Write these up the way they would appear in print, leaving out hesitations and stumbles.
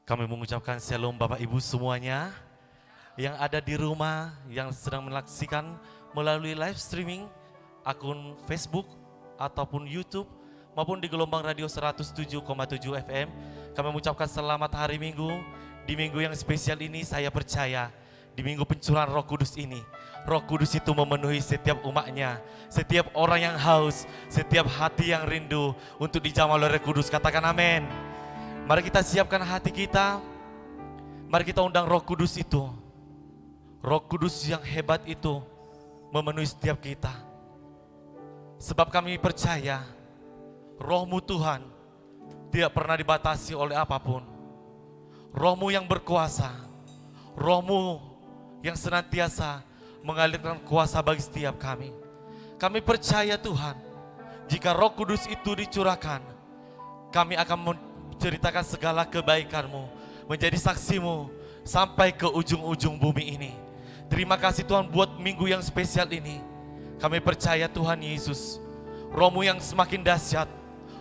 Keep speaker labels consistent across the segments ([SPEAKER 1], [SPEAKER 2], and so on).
[SPEAKER 1] Kami mengucapkan shalom Bapak Ibu semuanya yang ada di rumah, yang sedang menyaksikan melalui live streaming akun Facebook ataupun YouTube maupun di gelombang radio 107,7 FM. Kami mengucapkan selamat hari Minggu. Di minggu yang spesial ini saya percaya di minggu pencurahan Roh Kudus ini, Roh Kudus itu memenuhi setiap umatnya, setiap orang yang haus, setiap hati yang rindu untuk dijamah oleh Roh Kudus. Katakan amin. Mari kita siapkan hati kita. Mari kita undang Roh Kudus itu. Roh Kudus yang hebat itu memenuhi setiap kita. Sebab kami percaya Roh-Mu Tuhan tidak pernah dibatasi oleh apapun. Roh-Mu yang berkuasa, Roh-Mu yang senantiasa mengalirkan kuasa bagi setiap kami. Kami percaya Tuhan, jika Roh Kudus itu dicurahkan, kami akan menceritakan segala kebaikan-Mu, menjadi saksi-Mu sampai ke ujung-ujung bumi ini. Terima kasih Tuhan buat minggu yang spesial ini. Kami percaya Tuhan Yesus, Roh-Mu yang semakin dahsyat,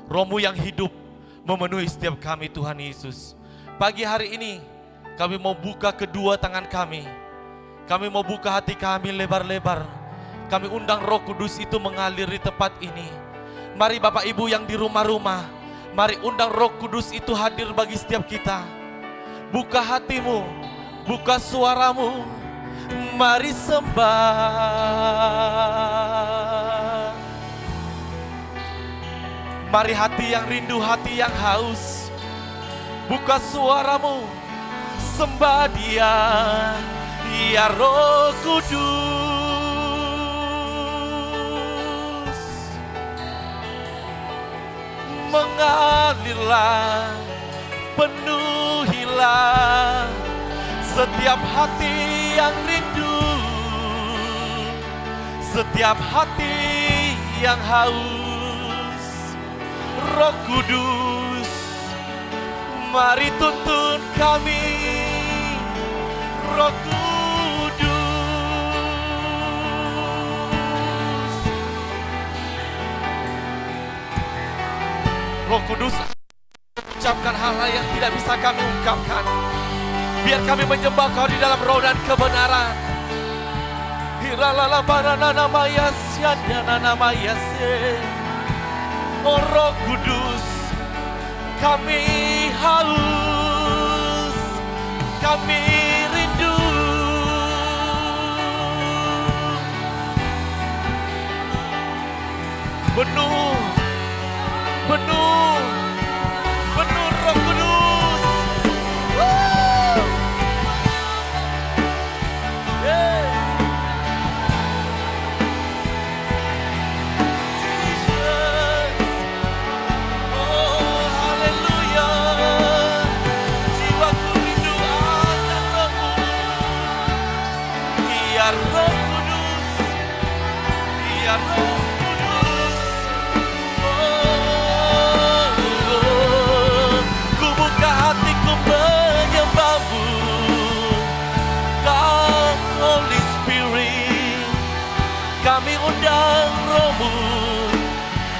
[SPEAKER 1] Roh-Mu yang hidup memenuhi setiap kami Tuhan Yesus. Pagi hari ini kami mau buka kedua tangan kami. Kami mau buka hati kami lebar-lebar. Kami undang Roh Kudus itu mengalir di tempat ini. Mari Bapak Ibu yang di rumah-rumah, mari undang Roh Kudus itu hadir bagi setiap kita. Buka hatimu, buka suaramu, mari sembah. Mari hati yang rindu, hati yang haus, buka suaramu, sembah Dia, ya Roh Kudus. Mengalirlah, penuhilah setiap hati yang rindu, setiap hati yang haus. Roh Kudus, mari tuntun kami. Roh Kudus, Roh Kudus, ucapkan hal-hal yang tidak bisa kami ungkapkan. Biar kami menyembah Kau di dalam roh dan kebenaran. Hiralala baranana mayasyanana mayase. Oh Roh Kudus, kami haus, kami rindu. Penuh, penuh, penuh Roh Kudus. Woo! Yes. Jesus. Oh, haleluya. Jiwaku rindu akan Roh-Mu. Ya Roh Kudus, ya Roh Kudus. Oh, ku buka hatiku menyembah-Mu. Come Holy Spirit, kami undang Roh-Mu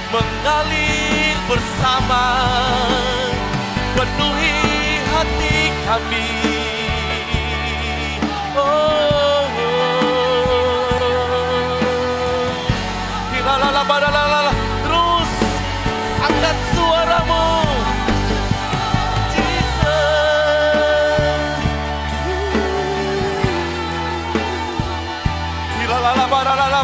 [SPEAKER 1] mengalir bersama, penuhi hati kami. Oh, hiralalalala, terus angkat suaramu. Jesus. Hiralalalala,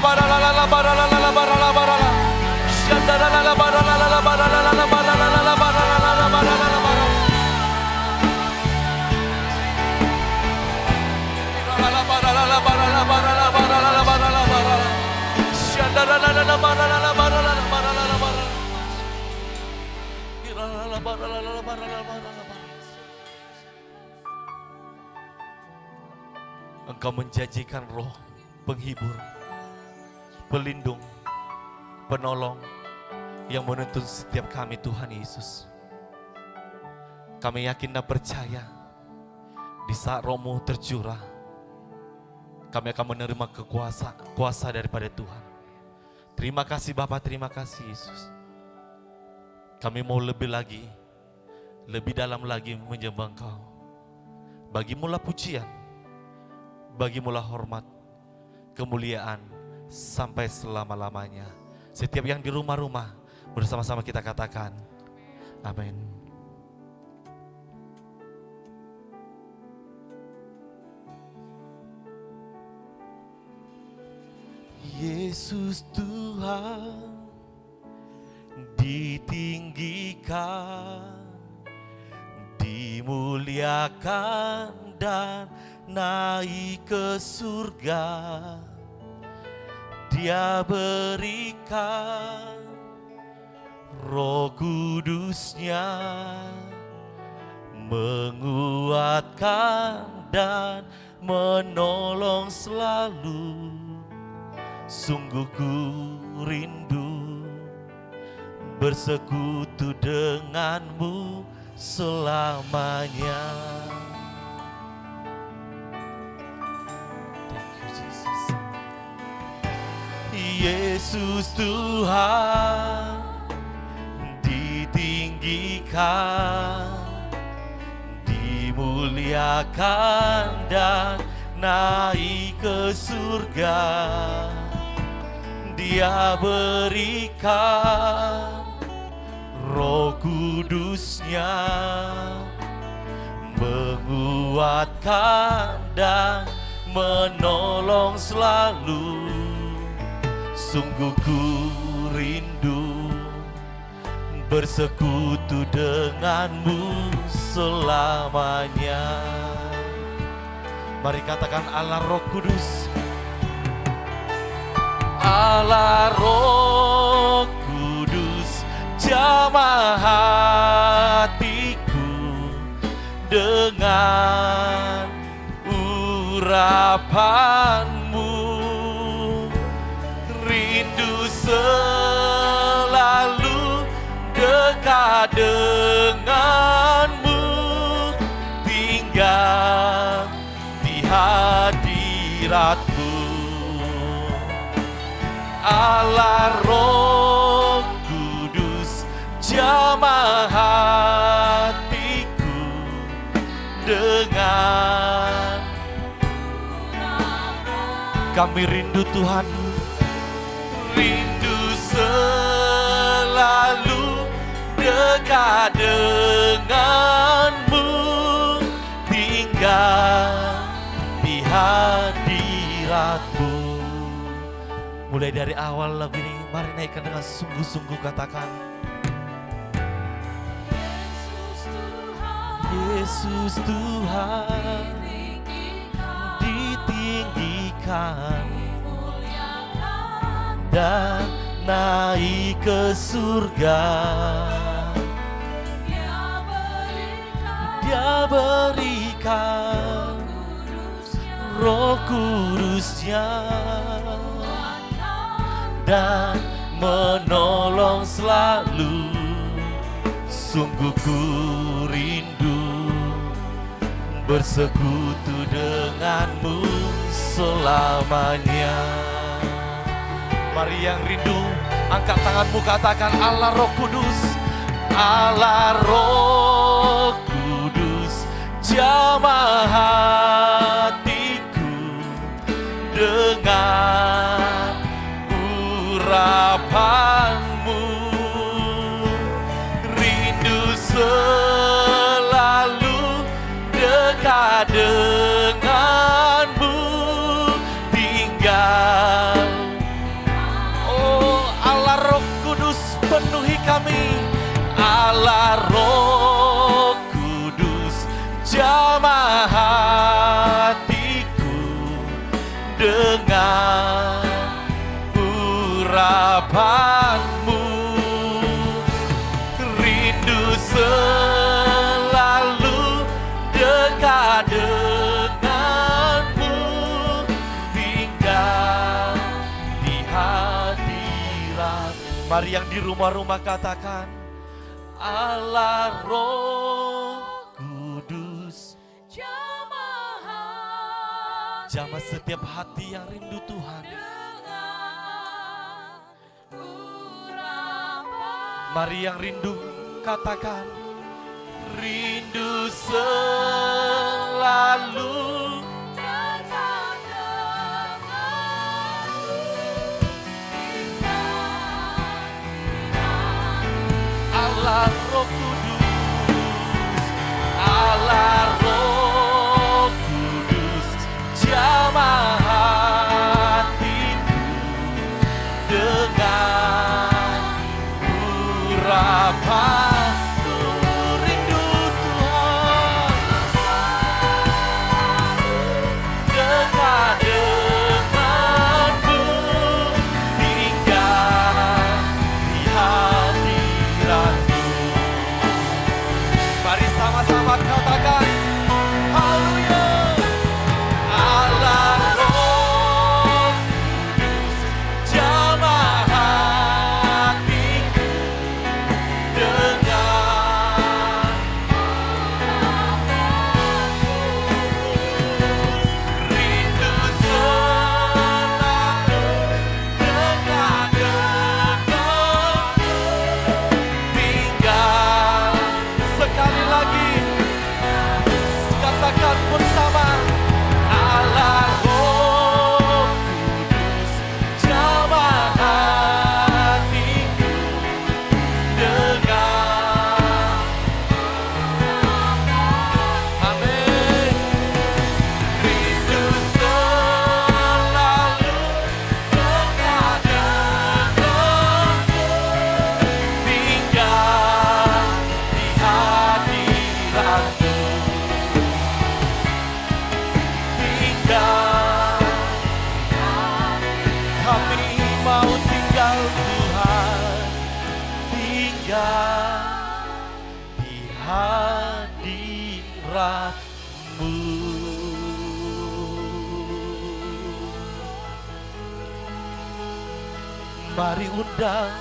[SPEAKER 1] Engkau menjanjikan Roh penghibur, pelindung, penolong yang menuntun setiap kami Tuhan Yesus. Kami yakin dan percaya di saat Roh-Mu tercurah, kami akan menerima kuasa daripada Tuhan. Terima kasih Bapa, terima kasih Yesus. Kami mau lebih lagi, lebih dalam lagi menyembah Engkau. Bagimulah pujian, bagimulah hormat, kemuliaan sampai selama-lamanya. Setiap yang di rumah-rumah bersama-sama kita katakan, amin. Yesus Tuhan ditinggikan, dimuliakan dan naik ke surga. Dia berikan Roh Kudus-Nya, menguatkan dan menolong selalu. Sungguh ku rindu bersekutu denganmu selamanya. Thank you Jesus. Yesus Tuhan ditinggikan, dimuliakan dan naik ke surga. Dia berikan Roh Kudus-Nya, menguatkan dan menolong selalu. Sungguh ku rindu bersekutu denganmu selamanya. Mari katakan Allah Roh Kudus. Allah Roh Kudus, jamah hatiku dengan urapanmu. Rindu selalu dekat denganmu, tinggal di hadiratmu. Allah Roh Kudus, jamah hatiku dengan kami rindu Tuhan, rindu selalu dekat denganmu, tinggal di hadiratmu. Mulai dari awal lagu ini, mari naikkan dengan sungguh-sungguh katakan, Yesus Tuhan ditinggikan dan naik ke surga. Dia berikan Roh Kudus-Nya dan menolong selalu. Sungguh ku rindu bersekutu denganmu selamanya. Mari yang rindu, angkat tanganmu, katakan Allah Roh Kudus. Allah Roh Kudus, jamah hatiku dengan urapanmu. Rindu selalu dekat denganmu, tinggal. Oh Allah Roh Kudus, penuhi kami. Allah Roh Kudus, jamah hatiku dengan urapanmu. Rindu selalu dekat denganmu, tinggal di hadirat. Mari yang di rumah-rumah katakan, Allah Roh Kudus, jamah setiap hati yang rindu Tuhan. Mari yang rindu katakan, rindu selalu selalu Allah Roh Kudus, Allah Roh Kudus, jamah hatiku dengan urapanku rindu Tuhan, dekat denganmu hingga di hadiratmu. Mari sama-sama katakan haleluya. Allah Roh Kudus, jamah hatiku dengan rindu selalu dekat denganmu hingga. Sekali lagi katakan bersama, Allah Roh Kudus, jamah hatiku dengan amin, rindu selalu dekat denganmu hingga di hadiratmu, hingga kami mau tinggal Tuhan, hingga di hadiratmu. Mari undang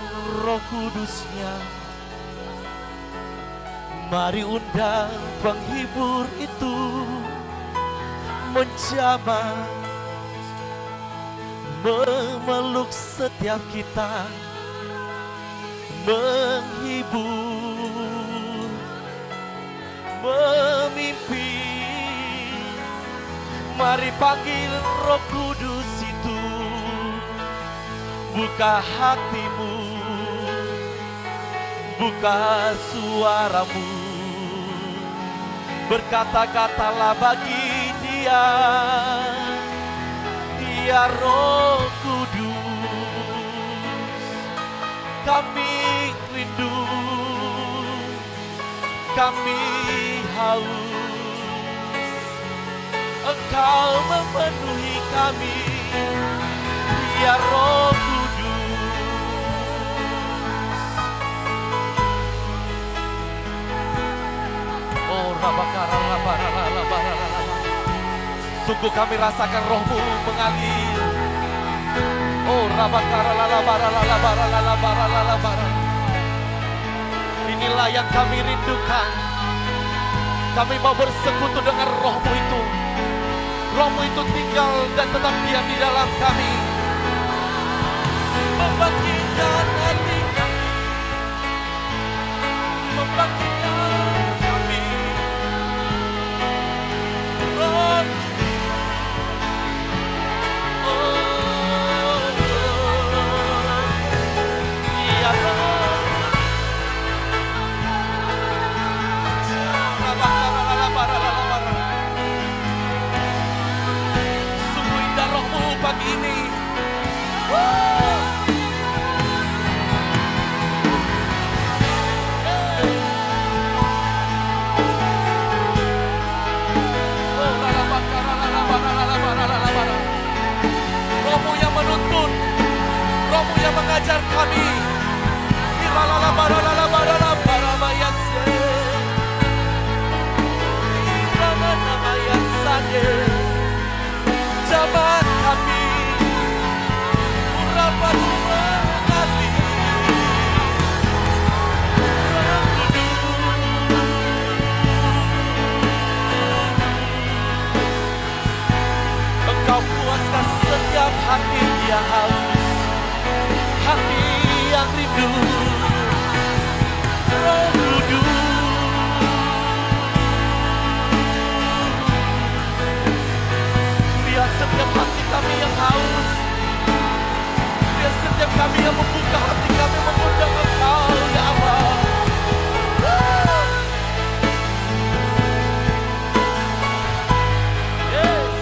[SPEAKER 1] Roh Kudusnya, mari undang penghibur itu menjamah, memeluk setiap kita, menghibur, memimpin. Mari panggil Roh Kudus itu, buka hatimu, buka suaramu, berkata-katalah bagi Dia, Dia Roh Kudus. Kami rindu, kami haus, Engkau memenuhi kami, Dia Roh Kudus. Oh rabakara labara labara labara. Sungguh kami rasakan Roh-Mu mengalir. Oh rabakara labara labara labara labara. Inilah yang kami rindukan. Kami mau bersekutu dengan Roh-Mu itu. Roh-Mu itu tinggal dan tetap diam di dalam kami, membangkitkan hati kami, membangkitkan kami. Roh, oh, ya Roh. Sungguh indah Roh-Mu pagi ini. Roh-Mu yang menuntun, Roh-Mu yang mengajar kami. Jabat kami, urapan mengalir. Engkau puaskan setiap hati yang haus, hati yang rindu. Roh Kudus, kami yang haus, biar setiap kami yang membuka hati kami mengundang Engkau, ya Allah. Yes.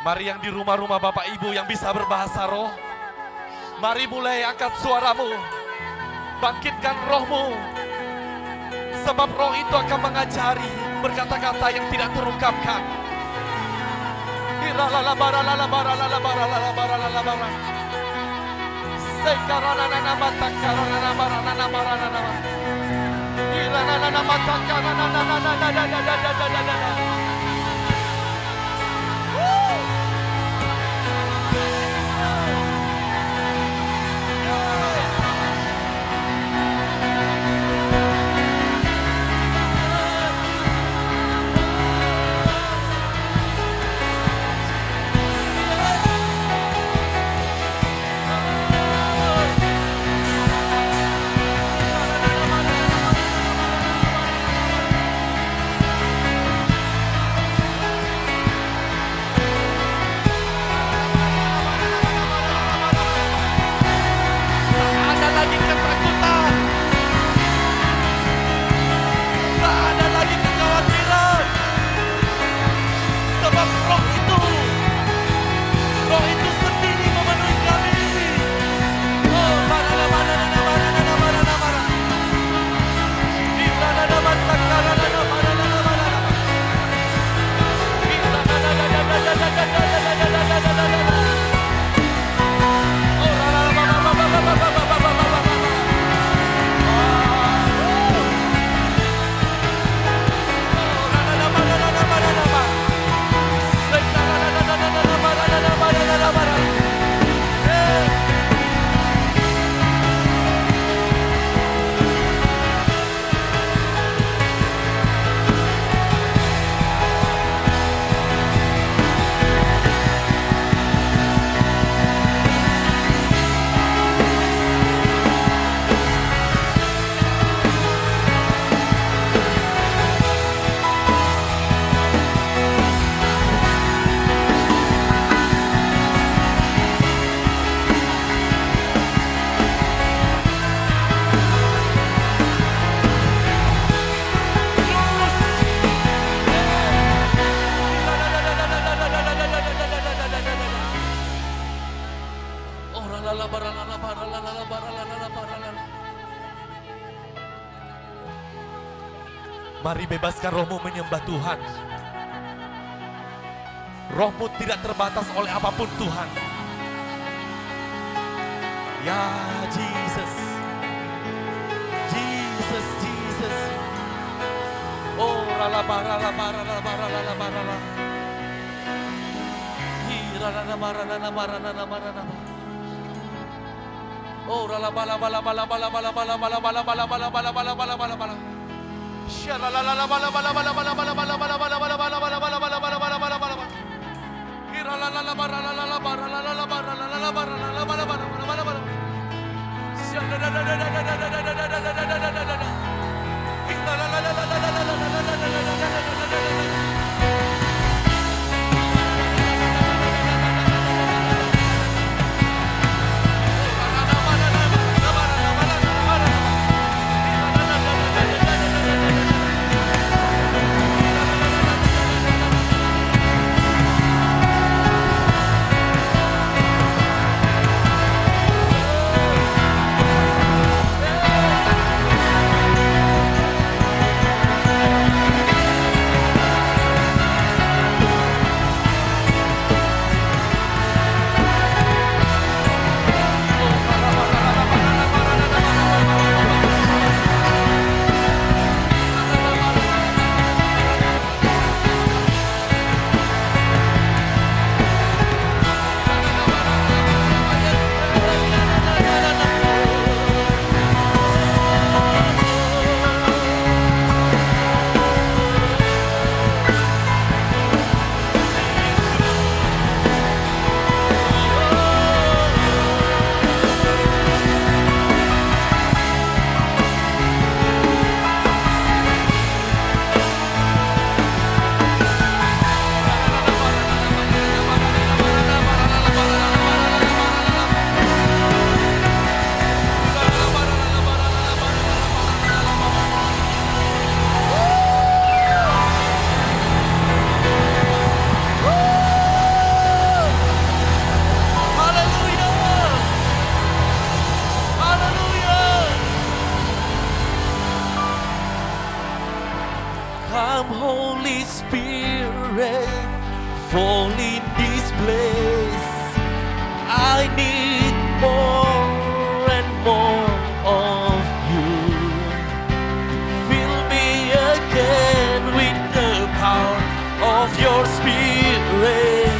[SPEAKER 1] Mari yang di rumah-rumah Bapak Ibu yang bisa berbahasa roh, mari mulai angkat suaramu, bangkitkan rohmu, sebab roh itu akan mengajari berkata-kata yang tidak terungkapkan. Mari bebaskan rohmu menyembah Tuhan. Rohmu tidak terbatas oleh apapun Tuhan. Ya Jesus, Jesus, Jesus. Oh rala bara la bara la bara la bara la. Hi rala la bara la bara la bara la. Oh rala bala bala bala bala bala bala bala bala bala bala bala bala bala bala bala. Shalala bala bala bala bala bala bala bala bala bala bala bala bala bala bala bala bala bala bala. Come, Holy Spirit, fall in this place. I need more and more of you. Fill me again with the power of your Spirit.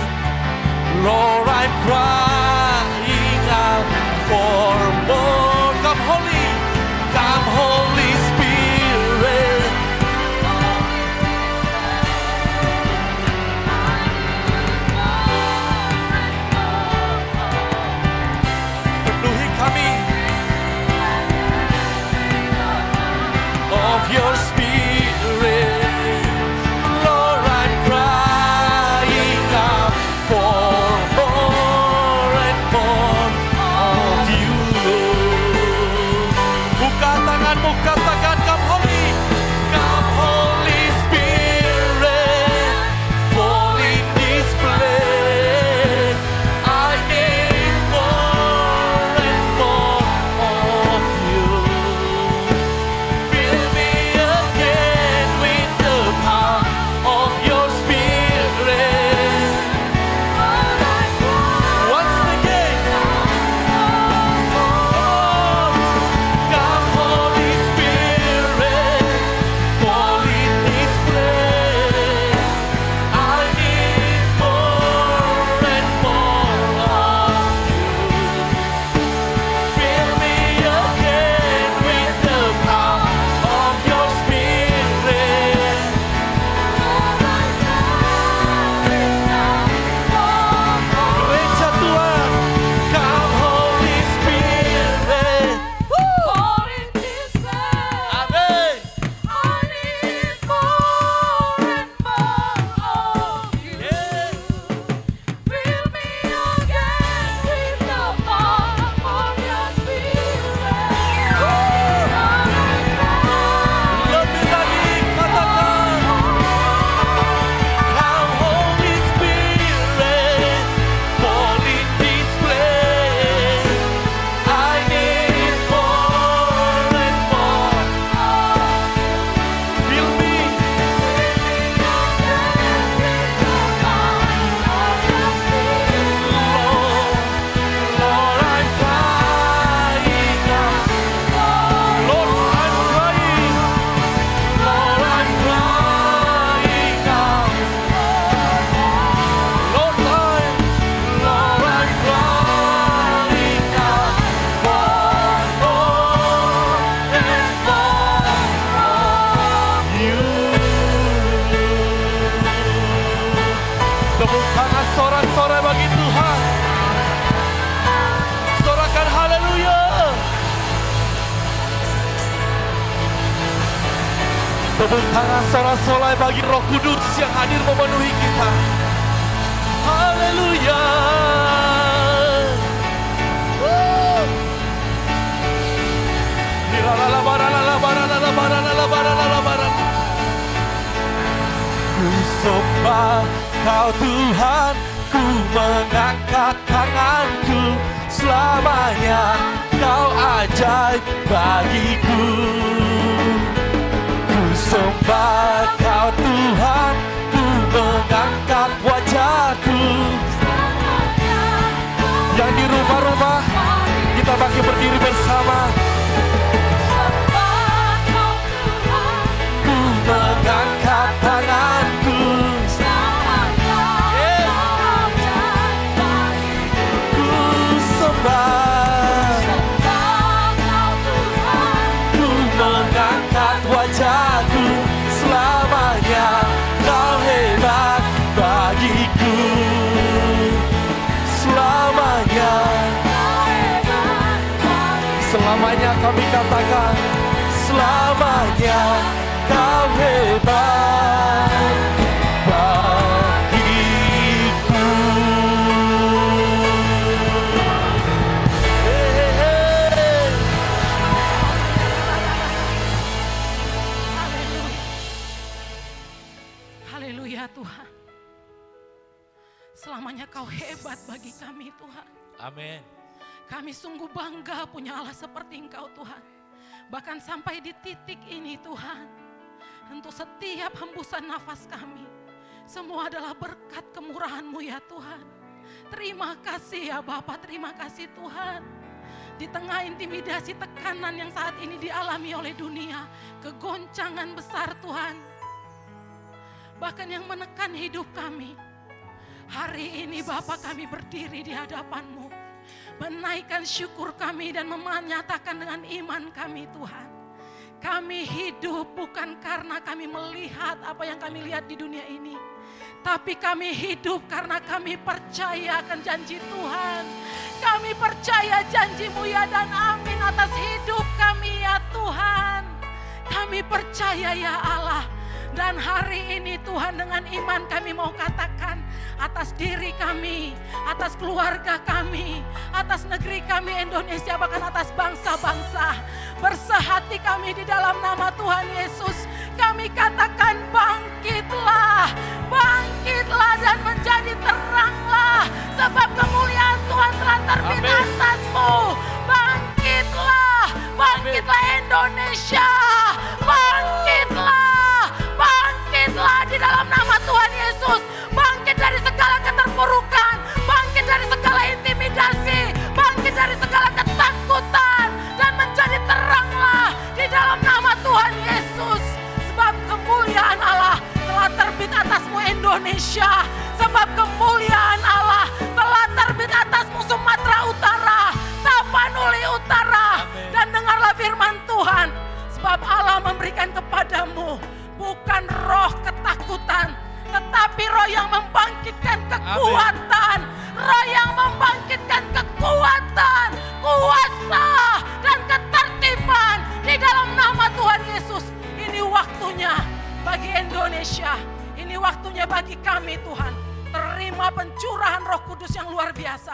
[SPEAKER 1] Lord, I'm crying out for more. Come, Holy Spirit. Penuhi kami of your Spirit. Lord, I'm crying out for more and more of you, Lord. Tepuk tangan sorak-sorai bagi Roh Kudus yang hadir memenuhi kita. Haleluya. Ku sembah Kau Tuhan, ku mengangkat tanganku, selamanya Kau ajaib bagiku. Ku sembah Kau Tuhan, ku mengangkat wajahku. Yang di rumah-rumah, kita bangkit berdiri bersama. Ku mengangkat tanganku, ku sembah. Ku mengangkat wajahku, selamanya Kau hebat bagiku. Selamanya kami katakan, selamanya Kau hebat bagiku.
[SPEAKER 2] Haleluya Tuhan. Selamanya Kau hebat bagi kami Tuhan.
[SPEAKER 1] Amin.
[SPEAKER 2] Kami sungguh bangga punya Allah seperti Engkau Tuhan. Bahkan sampai di titik ini Tuhan, untuk setiap hembusan nafas kami, semua adalah berkat kemurahan-Mu ya Tuhan. Terima kasih ya Bapa, terima kasih Tuhan. Di tengah intimidasi tekanan yang saat ini dialami oleh dunia, kegoncangan besar Tuhan, bahkan yang menekan hidup kami, hari ini Bapa kami berdiri di hadapan-Mu, menaikkan syukur kami dan menyatakan dengan iman kami Tuhan. Kami hidup bukan karena kami melihat apa yang kami lihat di dunia ini, tapi kami hidup karena kami percaya akan janji Tuhan. Kami percaya janji-Mu ya dan amin atas hidup kami ya Tuhan. Kami percaya ya Allah. Dan hari ini Tuhan dengan iman kami mau katakan atas diri kami, atas keluarga kami, atas negeri kami Indonesia, bahkan atas bangsa-bangsa. Bersehati kami di dalam nama Tuhan Yesus. Kami katakan bangkitlah, bangkitlah dan menjadi teranglah. Sebab kemuliaan Tuhan telah terbit atasmu. Bangkitlah, bangkitlah Indonesia, bangkitlah. Bangkitlah di dalam nama Tuhan Yesus. Bangkit dari segala keterpurukan, bangkit dari segala intimidasi, bangkit dari segala ketakutan, dan menjadi teranglah di dalam nama Tuhan Yesus. Sebab kemuliaan Allah telah terbit atasmu Indonesia. Sebab kemuliaan Allah telah terbit atasmu Sumatera Utara, Tapanuli Utara. Dan dengarlah firman Tuhan. Sebab Allah memberikan kepadamu bukan roh ketakutan, tetapi roh yang membangkitkan kekuatan. Roh yang membangkitkan kekuatan, kuasa, dan ketertiban di dalam nama Tuhan Yesus. Ini waktunya bagi Indonesia. Ini waktunya bagi kami Tuhan. Terima pencurahan Roh Kudus yang luar biasa.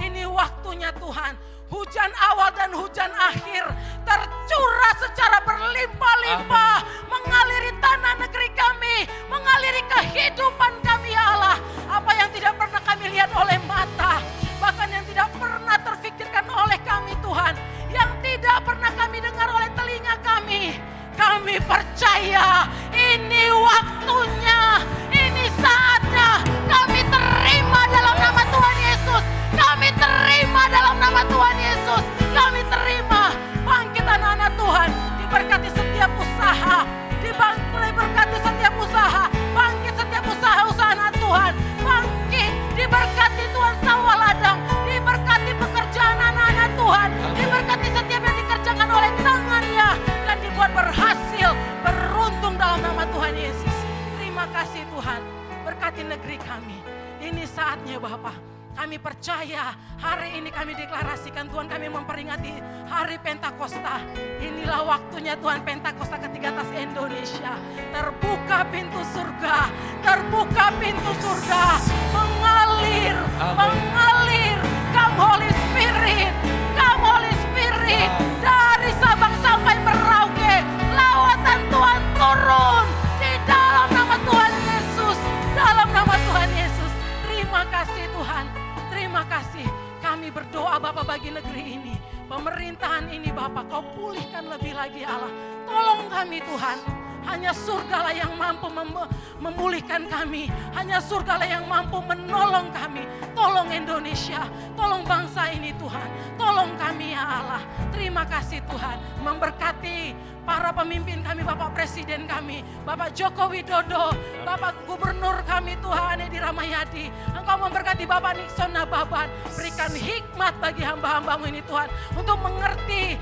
[SPEAKER 2] Ini waktunya Tuhan. Hujan awal dan hujan akhir tercurah secara berlimpah-limpah, mengaliri tanah negeri kami, mengaliri kehidupan kami ya Allah. Apa yang tidak pernah kami lihat oleh mata, bahkan yang tidak pernah terfikirkan oleh kami Tuhan, yang tidak pernah kami dengar oleh telinga kami. Kami percaya ini waktunya, ini saatnya. Kami terima dalam nama Tuhan Yesus. Kami terima dalam nama Tuhan Yesus. Kami terima bangkit anak-anak Tuhan. Diberkati setiap usaha. Diberkati setiap usaha. Bangkit setiap usaha anak Tuhan. Bangkit. Diberkati Tuhan sawah ladang. Diberkati pekerjaan anak-anak Tuhan. Diberkati setiap yang dikerjakan oleh tangannya. Dan dibuat berhasil. Beruntung dalam nama Tuhan Yesus. Terima kasih Tuhan. Berkati negeri kami. Ini saatnya Bapak. Kami percaya hari ini kami deklarasikan Tuhan, kami memperingati hari Pentakosta. Inilah waktunya Tuhan, Pentakosta ketiga atas Indonesia. Terbuka pintu surga, terbuka pintu surga, mengalir, mengalir. Come Holy Spirit, come Holy Spirit. Dari Sabang sampai Merauke, lawatan Tuhan turun di dalam nama Tuhan Yesus, dalam nama Tuhan Yesus. Terima kasih Tuhan, terima kasih. Kami berdoa Bapa bagi negeri ini, pemerintahan ini Bapa, Kau pulihkan lebih lagi Allah. Tolong kami Tuhan. Hanya surgalah yang mampu memulihkan kami. Hanya surgalah yang mampu menolong kami. Tolong Indonesia, tolong bangsa ini Tuhan. Tolong kami ya Allah. Terima kasih Tuhan. Memberkati para pemimpin kami, Bapak Presiden kami, Bapak Joko Widodo, Bapak Gubernur kami Tuhan Edi Ramayadi. Engkau memberkati Bapak Nixon Nababan. Berikan hikmat bagi hamba-hambamu ini Tuhan. Untuk mengerti,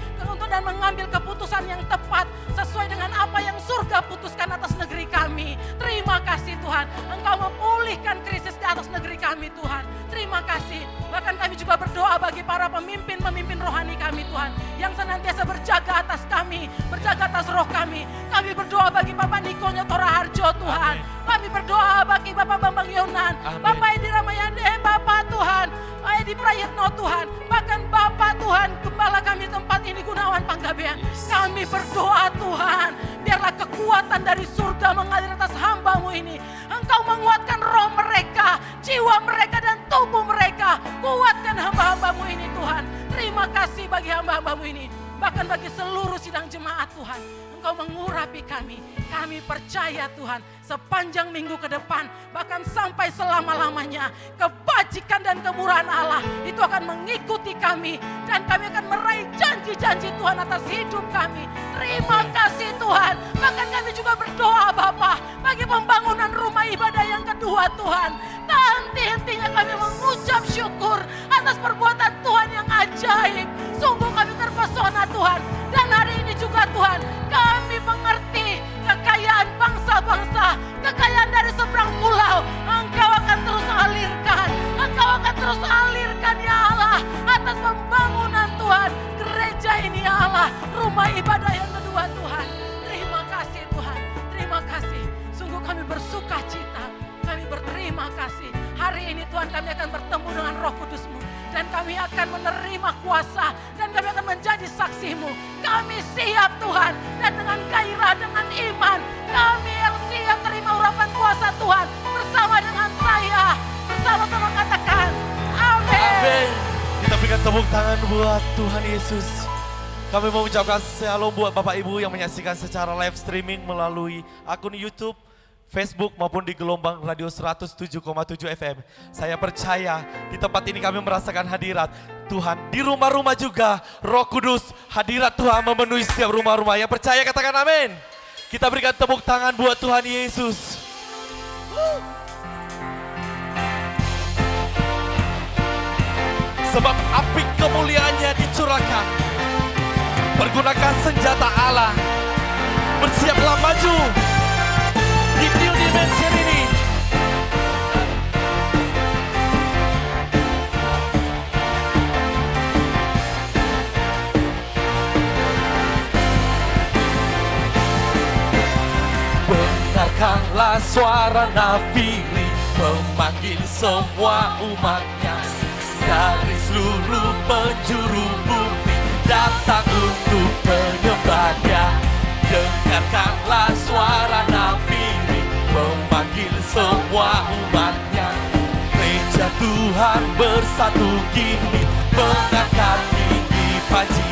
[SPEAKER 2] dan mengambil keputusan yang tepat sesuai dengan apa yang surga putuskan atas negeri kami. Terima kasih Tuhan. Engkau memulihkan krisis di atas negeri kami Tuhan. Terima kasih. Bahkan kami juga berdoa bagi para pemimpin-pemimpin rohani kami Tuhan. Yang senantiasa berjaga atas kami, berjaga atas roh kami. Kami berdoa bagi Bapak Niko Nyotora Harjo Tuhan. Kami berdoa bagi Bapak Bambang Yonan, Bapak Edi Ramayadi, Bapak Tuhan, Edi Prayitno Tuhan. Bahkan Bapak Tuhan, Gembala kami tempat ini Gunawan Panggabean. Kami berdoa Tuhan, biarlah kekuatan dari surga mengalir atas hamba-Mu ini. Engkau menguatkan roh mereka, jiwa mereka dan tubuh mereka. Kuatkan hamba-hamba-Mu ini Tuhan. Terima kasih bagi hamba-hamba-Mu ini. Bahkan bagi seluruh sidang jemaat Tuhan, Engkau mengurapi kami. Kami percaya Tuhan, sepanjang minggu ke depan, bahkan sampai selama-lamanya, kebajikan dan kemurahan Allah itu akan mengikuti kami. Dan kami akan meraih janji-janji Tuhan atas hidup kami. Terima kasih Tuhan. Bahkan kami juga berdoa Bapa, bagi pembangunan rumah ibadah yang kedua Tuhan. Tak henti-hentinya kami mengucap syukur atas perbuatan Tuhan yang ajaib. Sungguh kami terpesona Tuhan. Dan hari ini juga Tuhan, kami mengerti kekayaan bangsa-bangsa, kekayaan dari seberang pulau. Engkau akan terus alirkan, Engkau akan terus alirkan ya Allah, atas pembangunan Tuhan, gereja ini ya Allah, rumah ibadah yang kedua Tuhan. Terima kasih Tuhan, terima kasih. Sungguh kami bersuka cita, kami berterima kasih. Hari ini Tuhan kami akan bertemu dengan Roh Kudus-Mu. Dan kami akan menerima kuasa. Dan kami akan menjadi saksi-Mu. Kami siap Tuhan. Dan dengan gairah, dengan iman. Kami yang siap terima urapan kuasa Tuhan. Bersama dengan saya. Bersama-sama katakan. Amin.
[SPEAKER 1] Amin. Kita berikan tepuk tangan buat Tuhan Yesus. Kami mau mengucapkan shalom buat Bapak Ibu yang menyaksikan secara live streaming melalui akun YouTube, Facebook maupun di gelombang radio 107,7 FM. Saya percaya di tempat ini kami merasakan hadirat Tuhan. Di rumah-rumah juga Roh Kudus, hadirat Tuhan memenuhi setiap rumah-rumah. Yang percaya katakan amin. Kita berikan tepuk tangan buat Tuhan Yesus. Sebab api kemuliaannya dicurahkan. Pergunakan senjata Allah. Bersiaplah maju di new dimension ini. Benarkanlah suara nafiri memanggil semua umatnya dari seluruh penjuru bumi datang untuk menyembahnya. Dengarkanlah suara nafiri memanggil semua umatnya. Gereja Tuhan bersatu kini mengangkat tinggi panji.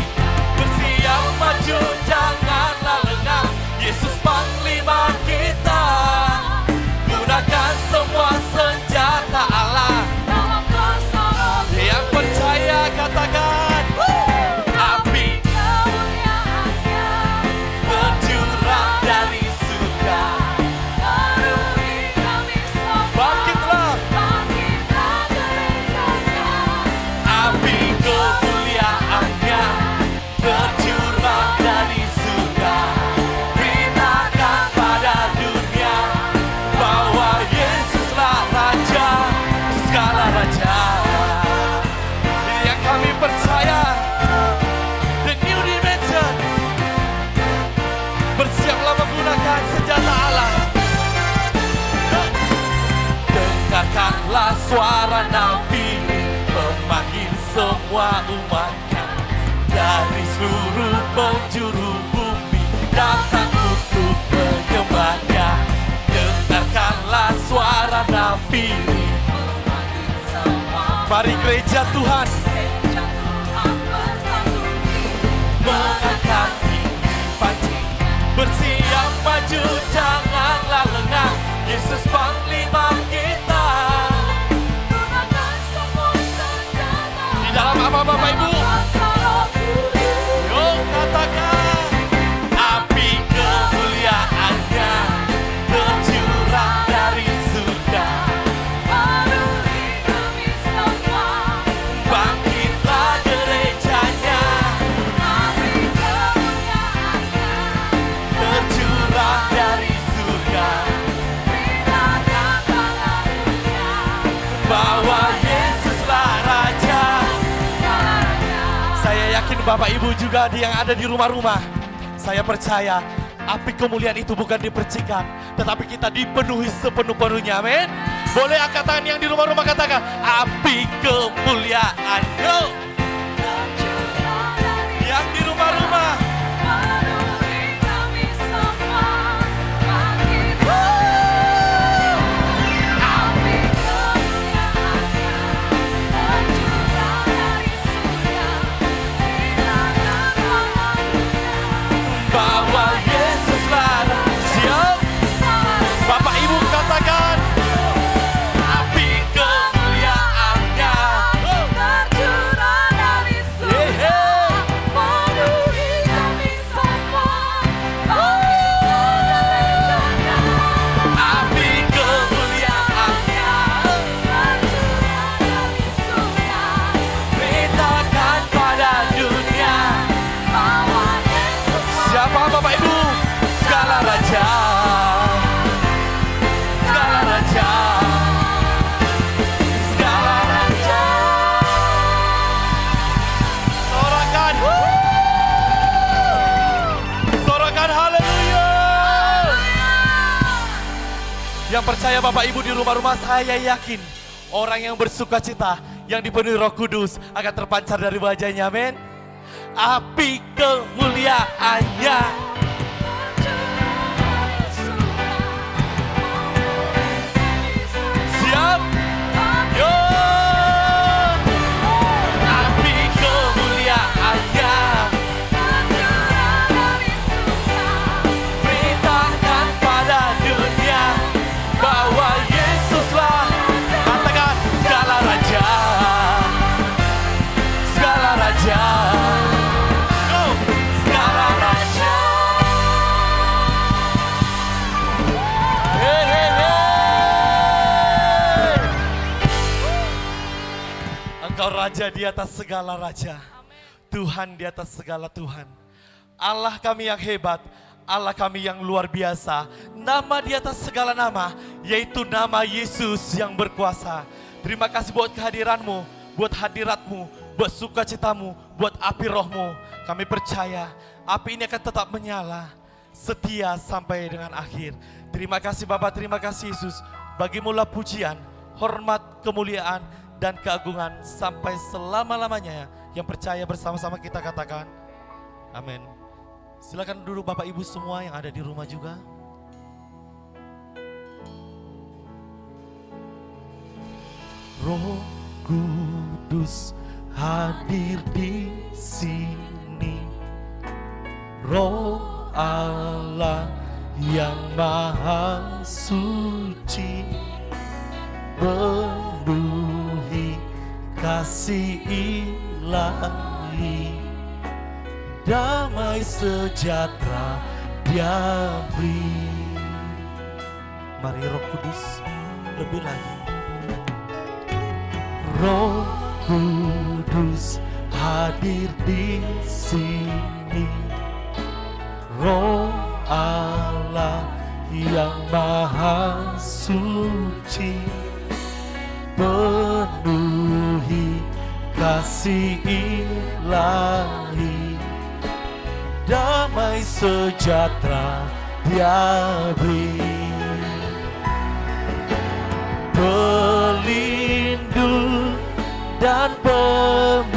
[SPEAKER 1] Bersiap maju janganlah lengah, Yesus Panglima kita. Gunakan semua senjata Allah. Yang percaya katakan api berjurang dari surga. Bangkitlah, api seluruh penjuru bumi datang untuk menyembahnya. Dengarkanlah suara nafiri. Mari gereja Tuhan mengangkat panji, bersiap maju, janganlah lengah. Yesus panglima kita. Di dalam apa Bapak Ibu? Yuk katakan, api kemuliaannya tercurah dari surga. Bangkitlah gerejanya, tercurah dari surga. Bahwa Yesuslah Raja. Saya yakin Bapak Ibu juga yang ada di rumah-rumah, saya percaya api kemuliaan itu bukan dipercikan, tetapi kita dipenuhi sepenuh-penuhnya. Amin. Boleh angkat tangan yang di rumah-rumah, katakan api kemuliaan. Yo. Yang di rumah-rumah, bahwa Yesuslah siap. Bapak Ibu katakan api kemuliaannya tercurah dari surga, penuhi kami semua. Api kemuliaannya tercurah dari surga, beritakan pada dunia bahwa Yesus. Siapa Bapak Ibu? Segala raja, segala raja, segala raja. Sorakan, sorakan haleluya. Yang percaya Bapak Ibu di rumah-rumah, saya yakin orang yang bersuka cita, yang dipenuhi Roh Kudus akan terpancar dari wajahnya. Amin. Api kemuliaannya. Siap? Yo. Api kemuliaannya beritakan pada dunia bahwa Yesuslah. Katakan segala raja, segala raja. Engkau Raja di atas segala raja. Tuhan di atas segala Tuhan. Allah kami yang hebat, Allah kami yang luar biasa. Nama di atas segala nama, yaitu nama Yesus yang berkuasa. Terima kasih buat kehadiranmu, buat hadiratmu, buat sukacitamu, buat api rohmu. Kami percaya api ini akan tetap menyala, setia sampai dengan akhir. Terima kasih Bapa, terima kasih Yesus. Bagimulah pujian, hormat, kemuliaan, dan keagungan sampai selama-lamanya. Yang percaya bersama-sama kita katakan amin. Silakan duduk Bapak Ibu semua yang ada di rumah juga. Roh Kudus hadir di sini. Roh Allah yang maha suci penuhi kasih ilahi, damai sejahtera Dia beri. Mari Roh Kudus lebih lagi. Roh Kudus hadir di sini. Roh Allah yang maha suci penuhi kasih ilahi, damai sejahtera Dia beri. Pelindung dan pemimpinku,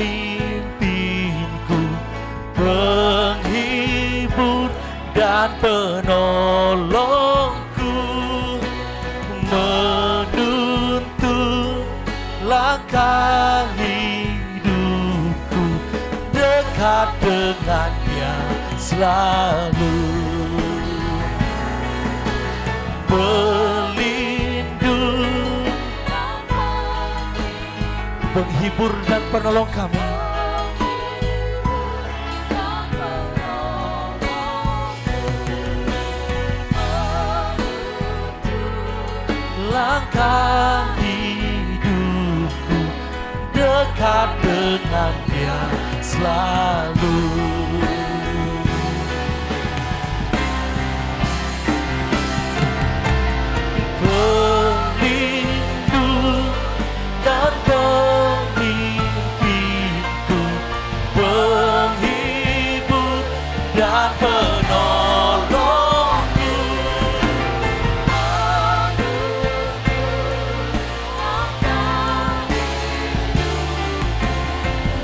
[SPEAKER 1] penghibur dan penolongku, menuntun langkah hidupku, dekat dengannya selalu. Pelindung, penghibur dan penolong kami. Langkah hidupku, dekat dengannya selalu. Pelindung dan pemimpinku, penghibur dan penolongku,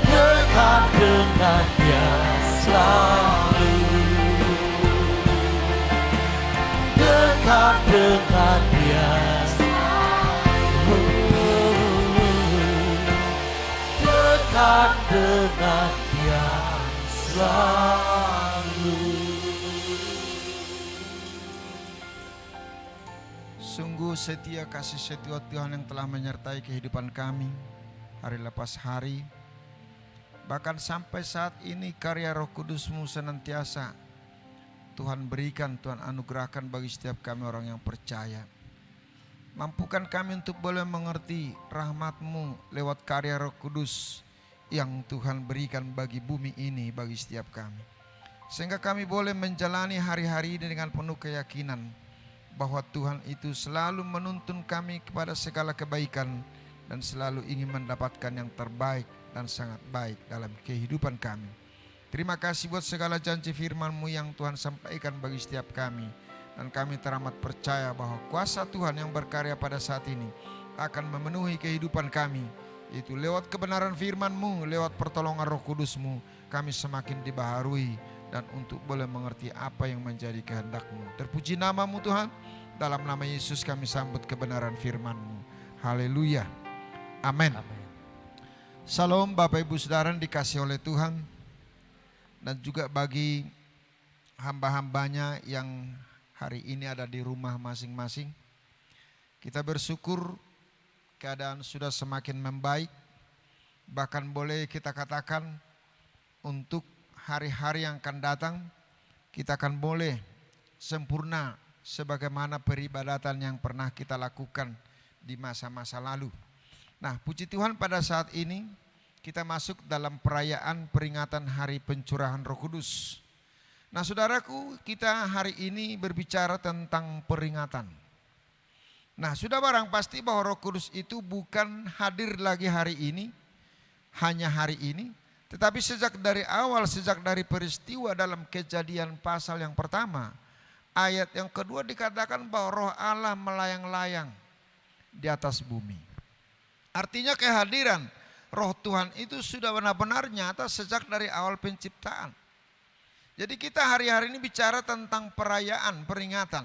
[SPEAKER 1] dekat dengannya selalu, dekat dengannya selalu, dekat dengannya selalu.
[SPEAKER 3] Sungguh setia kasih setia Tuhan yang telah menyertai kehidupan kami hari lepas hari. Bahkan sampai saat ini karya Roh Kudus-Mu senantiasa Tuhan berikan, Tuhan anugerahkan bagi setiap kami orang yang percaya. Mampukan kami untuk boleh mengerti rahmat-Mu lewat karya Roh Kudus yang Tuhan berikan bagi bumi ini, bagi setiap kami. Sehingga kami boleh menjalani hari-hari ini dengan penuh keyakinan bahwa Tuhan itu selalu menuntun kami kepada segala kebaikan dan selalu ingin mendapatkan yang terbaik dan sangat baik dalam kehidupan kami. Terima kasih buat segala janji firman-Mu yang Tuhan sampaikan bagi setiap kami. Dan kami teramat percaya bahwa kuasa Tuhan yang berkarya pada saat ini akan memenuhi kehidupan kami. Itu lewat kebenaran firman-Mu, lewat pertolongan Roh Kudus-Mu, kami semakin dibaharui dan untuk boleh mengerti apa yang menjadi kehendak-Mu. Terpuji nama-Mu Tuhan, dalam nama Yesus kami sambut kebenaran firman-Mu. Haleluya. Amin. Salam Bapak Ibu Saudara dikasih oleh Tuhan. Dan juga bagi hamba-hambanya yang hari ini ada di rumah masing-masing. Kita bersyukur keadaan sudah semakin membaik. Bahkan boleh kita katakan untuk hari-hari yang akan datang kita akan boleh sempurna sebagaimana peribadatan yang pernah kita lakukan di masa-masa lalu. Nah, puji Tuhan pada saat ini kita masuk dalam perayaan peringatan Hari Pencurahan Roh Kudus. Nah saudaraku, kita hari ini berbicara tentang peringatan. Nah sudah barang pasti bahwa Roh Kudus itu bukan hadir lagi hari ini, hanya hari ini. Tetapi sejak dari awal, sejak dari peristiwa dalam Kejadian pasal yang pertama, ayat yang kedua dikatakan bahwa Roh Allah melayang-layang di atas bumi. Artinya kehadiran Roh Tuhan itu sudah benar-benar nyata sejak dari awal penciptaan. Jadi kita hari-hari ini bicara tentang perayaan, peringatan.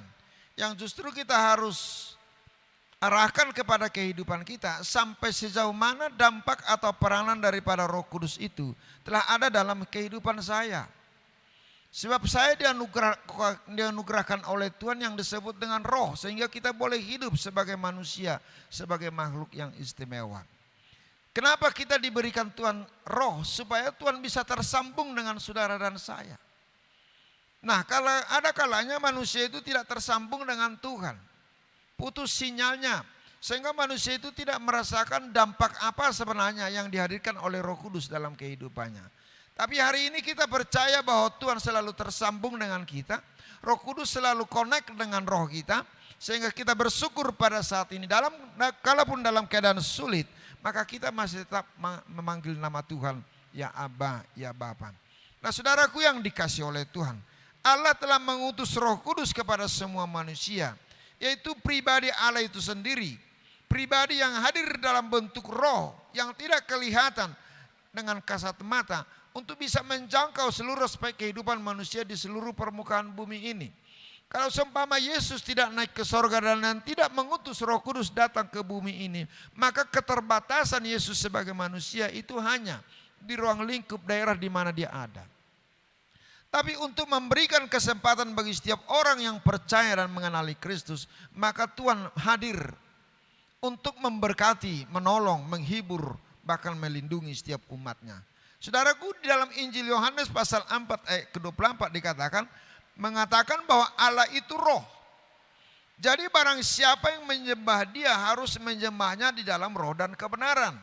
[SPEAKER 3] Yang justru kita harus arahkan kepada kehidupan kita. Sampai sejauh mana dampak atau peranan daripada Roh Kudus itu telah ada dalam kehidupan saya. Sebab saya dianugerahkan oleh Tuhan yang disebut dengan roh. Sehingga kita boleh hidup sebagai manusia, sebagai makhluk yang istimewa. Kenapa kita diberikan Tuhan roh? Supaya Tuhan bisa tersambung dengan saudara dan saya. Nah, kalau ada kalanya manusia itu tidak tersambung dengan Tuhan. Putus sinyalnya. Sehingga manusia itu tidak merasakan dampak apa sebenarnya yang dihadirkan oleh Roh Kudus dalam kehidupannya. Tapi hari ini kita percaya bahwa Tuhan selalu tersambung dengan kita. Roh Kudus selalu connect dengan roh kita. Sehingga kita bersyukur pada saat ini. Kalaupun dalam keadaan sulit, maka kita masih tetap memanggil nama Tuhan, ya Aba, ya Bapa. Nah saudaraku yang dikasih oleh Tuhan, Allah telah mengutus Roh Kudus kepada semua manusia, yaitu pribadi Allah itu sendiri. Pribadi yang hadir dalam bentuk roh, yang tidak kelihatan dengan kasat mata, untuk bisa menjangkau seluruh aspek kehidupan manusia di seluruh permukaan bumi ini. Kalau seumpama Yesus tidak naik ke sorga dan tidak mengutus Roh Kudus datang ke bumi ini, maka keterbatasan Yesus sebagai manusia itu hanya di ruang lingkup daerah di mana dia ada. Tapi untuk memberikan kesempatan bagi setiap orang yang percaya dan mengenali Kristus, maka Tuhan hadir untuk memberkati, menolong, menghibur, bahkan melindungi setiap umatnya. Saudaraku, di dalam Injil Yohanes pasal 4 ayat ke-24 mengatakan bahwa Allah itu roh. Jadi barang siapa yang menyembah dia harus menyembahnya di dalam roh dan kebenaran.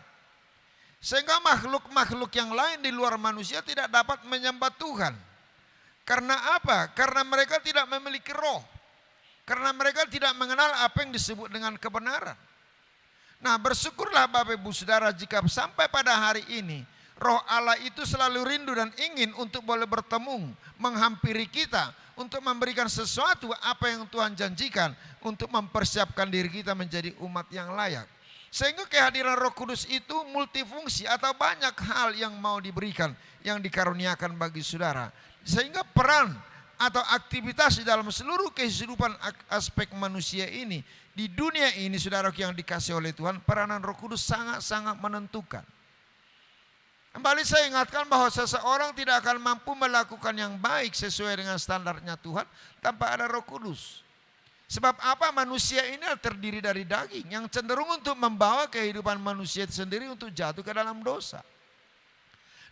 [SPEAKER 3] Sehingga makhluk-makhluk yang lain di luar manusia tidak dapat menyembah Tuhan. Karena apa? Karena mereka tidak memiliki roh. Karena mereka tidak mengenal apa yang disebut dengan kebenaran. Nah, bersyukurlah Bapak Ibu Saudara jika sampai pada hari ini Roh Allah itu selalu rindu dan ingin untuk boleh bertemu, menghampiri kita, untuk memberikan sesuatu apa yang Tuhan janjikan, untuk mempersiapkan diri kita menjadi umat yang layak. Sehingga kehadiran Roh Kudus itu multifungsi atau banyak hal yang mau diberikan, yang dikaruniakan bagi saudara. Sehingga peran atau aktivitas di dalam seluruh kehidupan aspek manusia ini, di dunia ini saudara yang dikasih oleh Tuhan, peranan Roh Kudus sangat-sangat menentukan. Kembali saya ingatkan bahwa seseorang tidak akan mampu melakukan yang baik sesuai dengan standarnya Tuhan tanpa ada Roh Kudus. Sebab apa? Manusia ini terdiri dari daging yang cenderung untuk membawa kehidupan manusia itu sendiri untuk jatuh ke dalam dosa.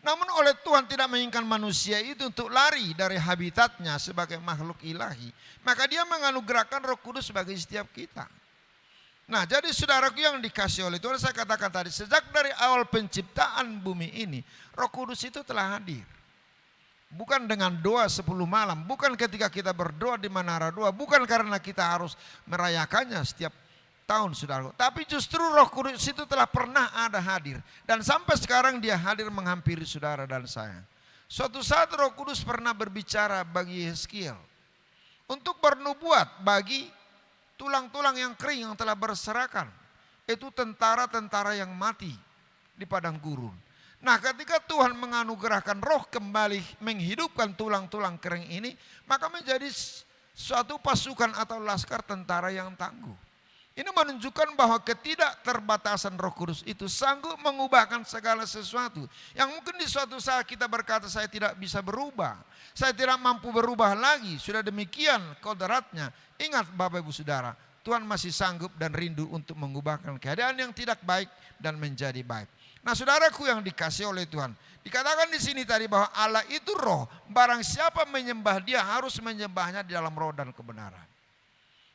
[SPEAKER 3] Namun oleh Tuhan tidak menginginkan manusia itu untuk lari dari habitatnya sebagai makhluk ilahi. Maka dia menganugerahkan Roh Kudus bagi setiap kita. Nah, jadi saudaraku yang dikasih oleh Tuhan, saya katakan tadi, sejak dari awal penciptaan bumi ini, Roh Kudus itu telah hadir. Bukan dengan doa 10 malam, bukan ketika kita berdoa di menara doa, bukan karena kita harus merayakannya setiap tahun saudaraku. Tapi justru Roh Kudus itu telah pernah ada hadir. Dan sampai sekarang dia hadir menghampiri saudara dan saya. Suatu saat Roh Kudus pernah berbicara bagi Yeskiel untuk bernubuat bagi tulang-tulang yang kering yang telah berserakan. Itu tentara-tentara yang mati di padang gurun. Nah, ketika Tuhan menganugerahkan roh kembali menghidupkan tulang-tulang kering ini, maka menjadi suatu pasukan atau laskar tentara yang tangguh. Ini menunjukkan bahwa ketidakterbatasan Roh Kudus itu sanggup mengubahkan segala sesuatu. Yang mungkin di suatu saat kita berkata, saya tidak bisa berubah, saya tidak mampu berubah lagi. Sudah demikian kodratnya. Ingat Bapak Ibu Saudara, Tuhan masih sanggup dan rindu untuk mengubahkan keadaan yang tidak baik dan menjadi baik. Nah, saudaraku yang dikasih oleh Tuhan, dikatakan di sini tadi bahwa Allah itu roh. Barang siapa menyembah dia harus menyembahnya di dalam roh dan kebenaran.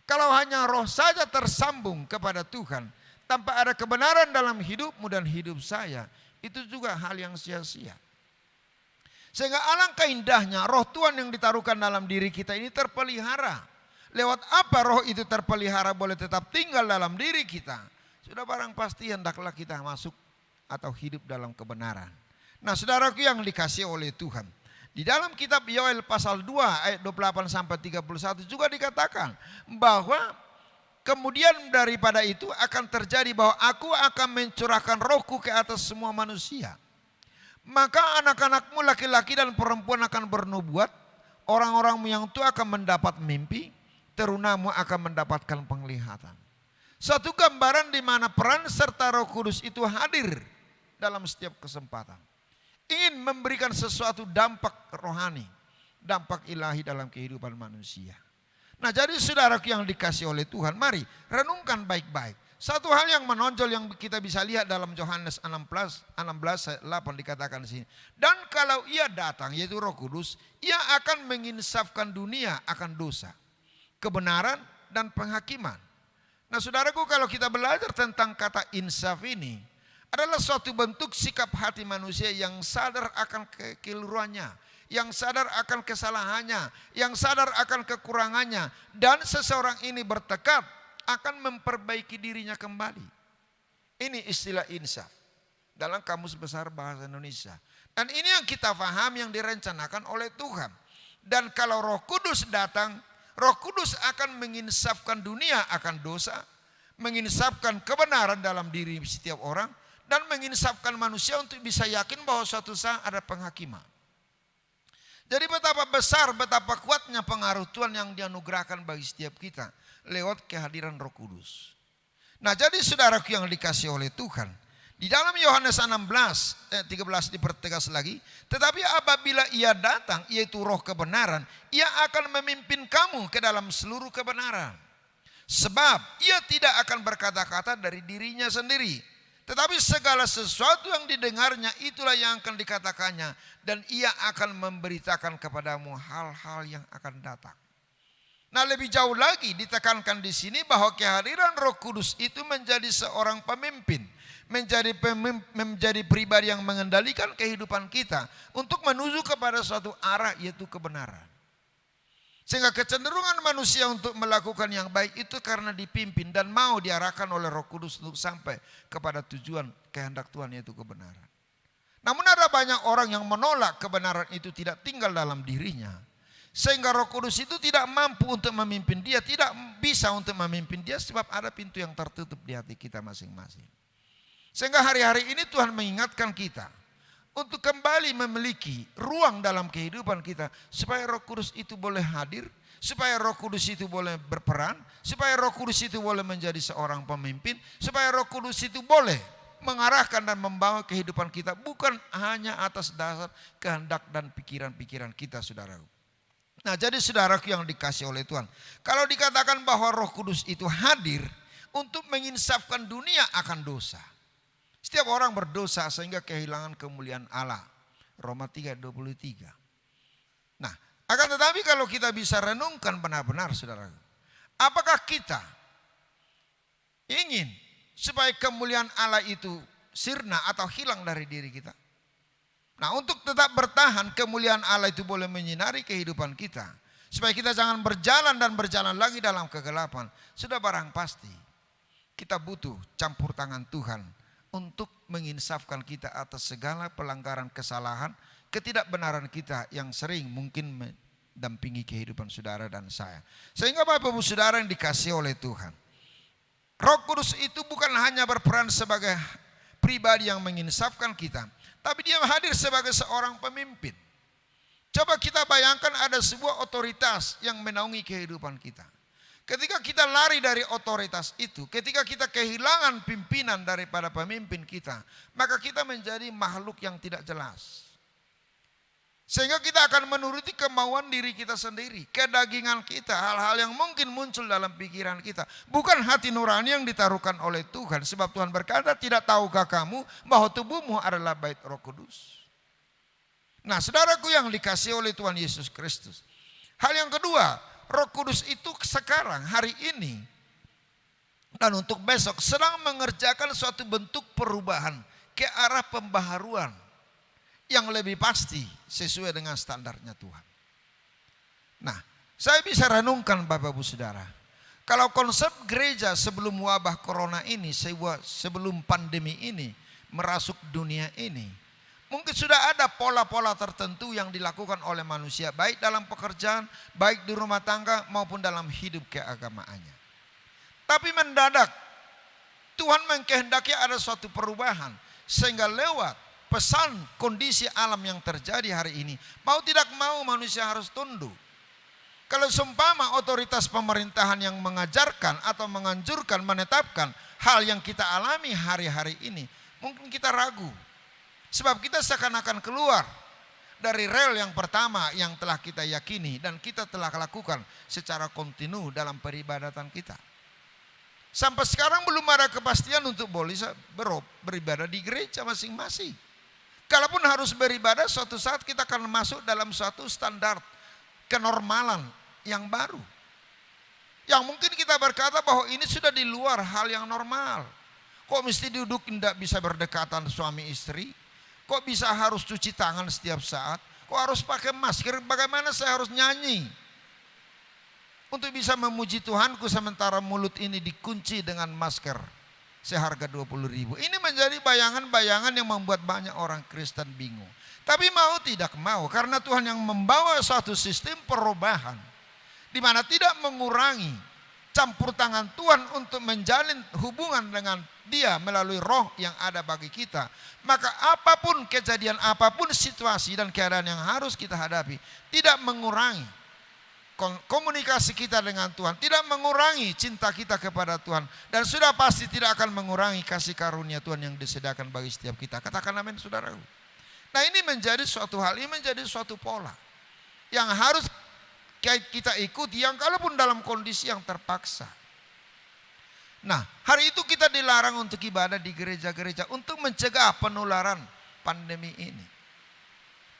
[SPEAKER 3] Kalau hanya roh saja tersambung kepada Tuhan, tanpa ada kebenaran dalam hidupmu dan hidup saya, itu juga hal yang sia-sia. Sehingga alangkah indahnya roh Tuhan yang ditaruhkan dalam diri kita ini terpelihara. Lewat apa roh itu terpelihara boleh tetap tinggal dalam diri kita? Sudah barang pasti hendaklah kita masuk atau hidup dalam kebenaran. Nah, saudaraku yang dikasih oleh Tuhan, di dalam kitab Yoel pasal 2 ayat 28 sampai 31 juga dikatakan bahwa kemudian daripada itu akan terjadi bahwa aku akan mencurahkan rohku ke atas semua manusia. Maka anak-anakmu laki-laki dan perempuan akan bernubuat, orang-orangmu yang tua akan mendapat mimpi, terunamu akan mendapatkan penglihatan. Satu gambaran di mana peran serta Roh Kudus itu hadir dalam setiap kesempatan. Ingin memberikan sesuatu dampak rohani, dampak ilahi dalam kehidupan manusia. Nah, jadi saudaraku yang dikasih oleh Tuhan, mari renungkan baik-baik. Satu hal yang menonjol yang kita bisa lihat dalam Yohanes 16 ayat 8 dikatakan di sini. Dan kalau ia datang, yaitu Roh Kudus, ia akan menginsafkan dunia akan dosa, kebenaran dan penghakiman. Nah, saudaraku, kalau kita belajar tentang kata insaf ini, adalah suatu bentuk sikap hati manusia yang sadar akan kekeliruannya, yang sadar akan kesalahannya, yang sadar akan kekurangannya, dan seseorang ini bertekad akan memperbaiki dirinya kembali. Ini istilah insaf dalam Kamus Besar Bahasa Indonesia. Dan ini yang kita paham yang direncanakan oleh Tuhan. Dan kalau Roh Kudus datang, Roh Kudus akan menginsafkan dunia akan dosa, menginsafkan kebenaran dalam diri setiap orang, dan menginsafkan manusia untuk bisa yakin bahwa suatu saat ada penghakiman. Jadi betapa besar, betapa kuatnya pengaruh Tuhan yang dianugerahkan bagi setiap kita lewat kehadiran Roh Kudus. Nah, jadi saudaraku yang dikasihi oleh Tuhan, di dalam Yohanes 16 ayat 13 dipertegas lagi, tetapi apabila ia datang, yaitu Roh kebenaran, ia akan memimpin kamu ke dalam seluruh kebenaran. Sebab ia tidak akan berkata-kata dari dirinya sendiri, tetapi segala sesuatu yang didengarnya itulah yang akan dikatakannya, dan ia akan memberitakan kepadamu hal-hal yang akan datang. Nah, lebih jauh lagi ditekankan di sini bahwa kehadiran Roh Kudus itu menjadi seorang pemimpin, menjadi pribadi yang mengendalikan kehidupan kita untuk menuju kepada suatu arah, yaitu kebenaran. Sehingga kecenderungan manusia untuk melakukan yang baik itu karena dipimpin dan mau diarahkan oleh Roh Kudus untuk sampai kepada tujuan kehendak Tuhan, yaitu kebenaran. Namun ada banyak orang yang menolak kebenaran itu tidak tinggal dalam dirinya. Sehingga Roh Kudus itu tidak mampu untuk memimpin dia, tidak bisa untuk memimpin dia sebab ada pintu yang tertutup di hati kita masing-masing. Sehingga hari-hari ini Tuhan mengingatkan kita untuk kembali memiliki ruang dalam kehidupan kita supaya Roh Kudus itu boleh hadir, supaya Roh Kudus itu boleh berperan, supaya Roh Kudus itu boleh menjadi seorang pemimpin, supaya Roh Kudus itu boleh mengarahkan dan membawa kehidupan kita bukan hanya atas dasar kehendak dan pikiran-pikiran kita, saudaraku. Nah, jadi saudaraku yang dikasihi oleh Tuhan, kalau dikatakan bahwa Roh Kudus itu hadir untuk menginsafkan dunia akan dosa. Setiap orang berdosa sehingga kehilangan kemuliaan Allah. Roma 3:23. Nah, akan tetapi kalau kita bisa renungkan benar-benar, saudara, apakah kita ingin supaya kemuliaan Allah itu sirna atau hilang dari diri kita? Nah, untuk tetap bertahan, kemuliaan Allah itu boleh menyinari kehidupan kita, supaya kita jangan berjalan dan berjalan lagi dalam kegelapan. Sudah barang pasti kita butuh campur tangan Tuhan untuk menginsafkan kita atas segala pelanggaran, kesalahan, ketidakbenaran kita yang sering mungkin mendampingi kehidupan saudara dan saya. Sehingga Bapak Ibu Saudara yang dikasihi oleh Tuhan, Roh Kudus itu bukan hanya berperan sebagai pribadi yang menginsafkan kita, tapi dia hadir sebagai seorang pemimpin. Coba kita bayangkan ada sebuah otoritas yang menaungi kehidupan kita. Ketika kita lari dari otoritas itu, ketika kita kehilangan pimpinan daripada pemimpin kita, maka kita menjadi makhluk yang tidak jelas. Sehingga kita akan menuruti kemauan diri kita sendiri, kedagingan kita, hal-hal yang mungkin muncul dalam pikiran kita. Bukan hati nurani yang ditaruhkan oleh Tuhan. Sebab Tuhan berkata, tidak tahukah kamu bahwa tubuhmu adalah bait Roh Kudus. Nah, saudaraku yang dikasihi oleh Tuhan Yesus Kristus. Hal yang kedua, Roh Kudus itu sekarang, hari ini, dan untuk besok sedang mengerjakan suatu bentuk perubahan ke arah pembaharuan yang lebih pasti sesuai dengan standarnya Tuhan. Nah, saya bisa renungkan Bapak Ibu Saudara, kalau konsep gereja sebelum wabah corona ini, sebelum pandemi ini merasuk dunia ini, mungkin sudah ada pola-pola tertentu yang dilakukan oleh manusia, baik dalam pekerjaan, baik di rumah tangga maupun dalam hidup keagamaannya. Tapi mendadak Tuhan mengkehendaki ada suatu perubahan, sehingga lewat pesan kondisi alam yang terjadi hari ini, mau tidak mau manusia harus tunduk. Kalau seumpama otoritas pemerintahan yang mengajarkan atau menganjurkan, menetapkan hal yang kita alami hari-hari ini, mungkin kita ragu. Sebab kita seakan-akan keluar dari rel yang pertama yang telah kita yakini dan kita telah lakukan secara kontinu dalam peribadatan kita. Sampai sekarang belum ada kepastian untuk boleh beribadah di gereja masing-masing. Kalaupun harus beribadah, suatu saat kita akan masuk dalam suatu standar kenormalan yang baru. Yang mungkin kita berkata bahwa ini sudah di luar hal yang normal. Kok mesti duduk tidak bisa berdekatan suami istri? Kok bisa harus cuci tangan setiap saat? Kok harus pakai masker? Bagaimana saya harus nyanyi untuk bisa memuji Tuhanku sementara mulut ini dikunci dengan masker seharga 20.000? Ini menjadi bayangan-bayangan yang membuat banyak orang Kristen bingung. Tapi mau tidak mau, karena Tuhan yang membawa suatu sistem perubahan di mana tidak mengurangi campur tangan Tuhan untuk menjalin hubungan dengan Dia melalui roh yang ada bagi kita, maka apapun kejadian, apapun situasi dan keadaan yang harus kita hadapi, tidak mengurangi komunikasi kita dengan Tuhan, tidak mengurangi cinta kita kepada Tuhan, dan sudah pasti tidak akan mengurangi kasih karunia Tuhan yang disediakan bagi setiap kita. Katakan amin, saudaraku. Nah, ini menjadi suatu hal, ini menjadi suatu pola yang harus kita ikuti, yang kalaupun dalam kondisi yang terpaksa. Nah, hari itu kita dilarang untuk ibadah di gereja-gereja untuk mencegah penularan pandemi ini.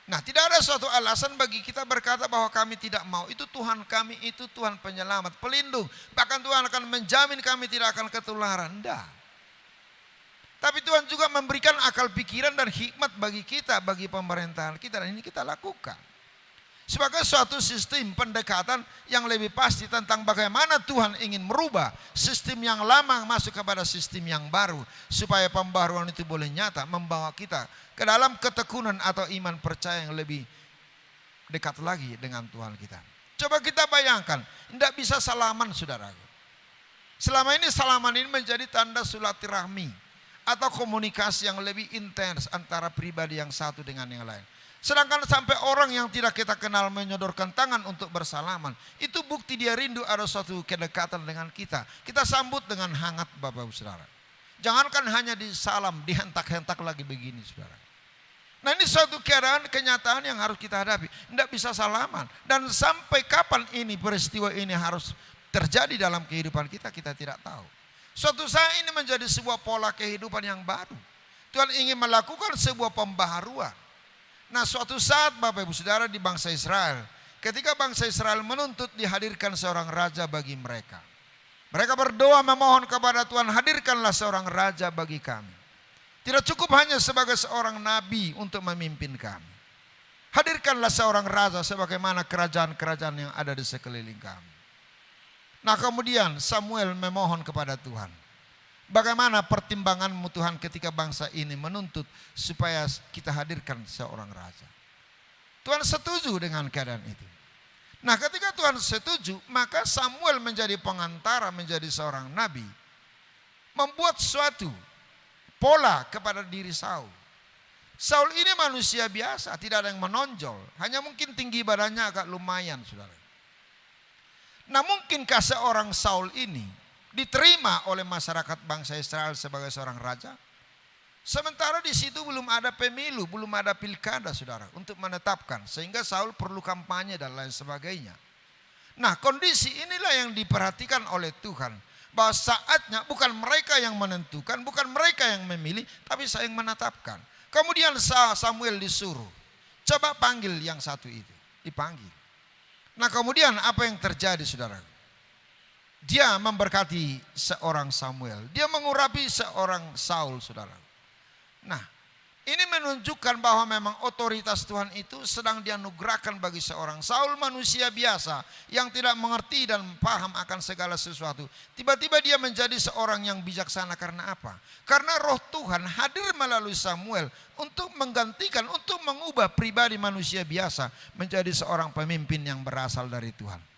[SPEAKER 3] Nah, tidak ada suatu alasan bagi kita berkata bahwa kami tidak mau. Itu Tuhan kami, itu Tuhan penyelamat, pelindung. Bahkan Tuhan akan menjamin kami tidak akan ketularan. Tidak. Tapi Tuhan juga memberikan akal pikiran dan hikmat bagi kita, bagi pemerintahan kita. Dan ini kita lakukan sebagai suatu sistem pendekatan yang lebih pasti tentang bagaimana Tuhan ingin merubah sistem yang lama masuk kepada sistem yang baru, supaya pembaruan itu boleh nyata membawa kita ke dalam ketekunan atau iman percaya yang lebih dekat lagi dengan Tuhan kita. Coba kita bayangkan, tidak bisa salaman, saudaraku. Selama ini salaman ini menjadi tanda silaturahmi atau komunikasi yang lebih intens antara pribadi yang satu dengan yang lain. Sedangkan sampai orang yang tidak kita kenal menyodorkan tangan untuk bersalaman, itu bukti dia rindu ada suatu kedekatan dengan kita. Kita sambut dengan hangat, Bapak Saudara. Jangankan hanya disalam, dihentak-hentak lagi begini, saudara. Nah, ini suatu keadaan, kenyataan yang harus kita hadapi. Tidak bisa salaman. Dan sampai kapan ini peristiwa ini harus terjadi dalam kehidupan kita, kita tidak tahu. Suatu saat ini menjadi sebuah pola kehidupan yang baru. Tuhan ingin melakukan sebuah pembaharuan. Nah, suatu saat Bapak Ibu Saudara di bangsa Israel, ketika bangsa Israel menuntut dihadirkan seorang raja bagi mereka. Mereka berdoa memohon kepada Tuhan, hadirkanlah seorang raja bagi kami. Tidak cukup hanya sebagai seorang nabi untuk memimpin kami. Hadirkanlah seorang raja sebagaimana kerajaan-kerajaan yang ada di sekeliling kami. Nah, kemudian Samuel memohon kepada Tuhan. Bagaimana pertimbanganmu Tuhan ketika bangsa ini menuntut supaya kita hadirkan seorang raja? Tuhan setuju dengan keadaan itu. Nah, ketika Tuhan setuju, maka Samuel menjadi pengantara, menjadi seorang nabi. Membuat suatu pola kepada diri Saul. Saul ini manusia biasa, tidak ada yang menonjol. Hanya mungkin tinggi badannya agak lumayan, saudara. Nah, mungkinkah seorang Saul ini diterima oleh masyarakat bangsa Israel sebagai seorang raja? Sementara di situ belum ada pemilu, belum ada pilkada, saudara, untuk menetapkan. Sehingga Saul perlu kampanye dan lain sebagainya. Nah, kondisi inilah yang diperhatikan oleh Tuhan. Bahwa saatnya bukan mereka yang menentukan, bukan mereka yang memilih, tapi saya yang menetapkan. Kemudian Samuel disuruh, coba panggil yang satu itu. Dipanggil. Nah, kemudian apa yang terjadi, saudara? Dia memberkati seorang Samuel. Dia mengurapi seorang Saul, saudara. Nah, ini menunjukkan bahwa memang otoritas Tuhan itu sedang dianugerahkan bagi seorang Saul, manusia biasa yang tidak mengerti dan paham akan segala sesuatu. Tiba-tiba dia menjadi seorang yang bijaksana. Karena apa? Karena roh Tuhan hadir melalui Samuel untuk menggantikan, untuk mengubah pribadi manusia biasa menjadi seorang pemimpin yang berasal dari Tuhan.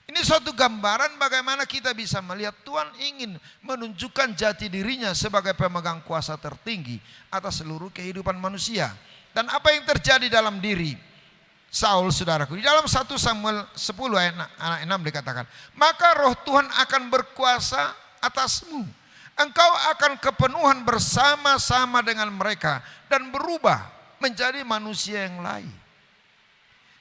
[SPEAKER 3] Ini suatu gambaran bagaimana kita bisa melihat Tuhan ingin menunjukkan jati dirinya sebagai pemegang kuasa tertinggi atas seluruh kehidupan manusia. Dan apa yang terjadi dalam diri Saul, saudaraku. Di dalam 1 Samuel 10 ayat 6 dikatakan, maka roh Tuhan akan berkuasa atasmu. Engkau akan kepenuhan bersama-sama dengan mereka dan berubah menjadi manusia yang lain.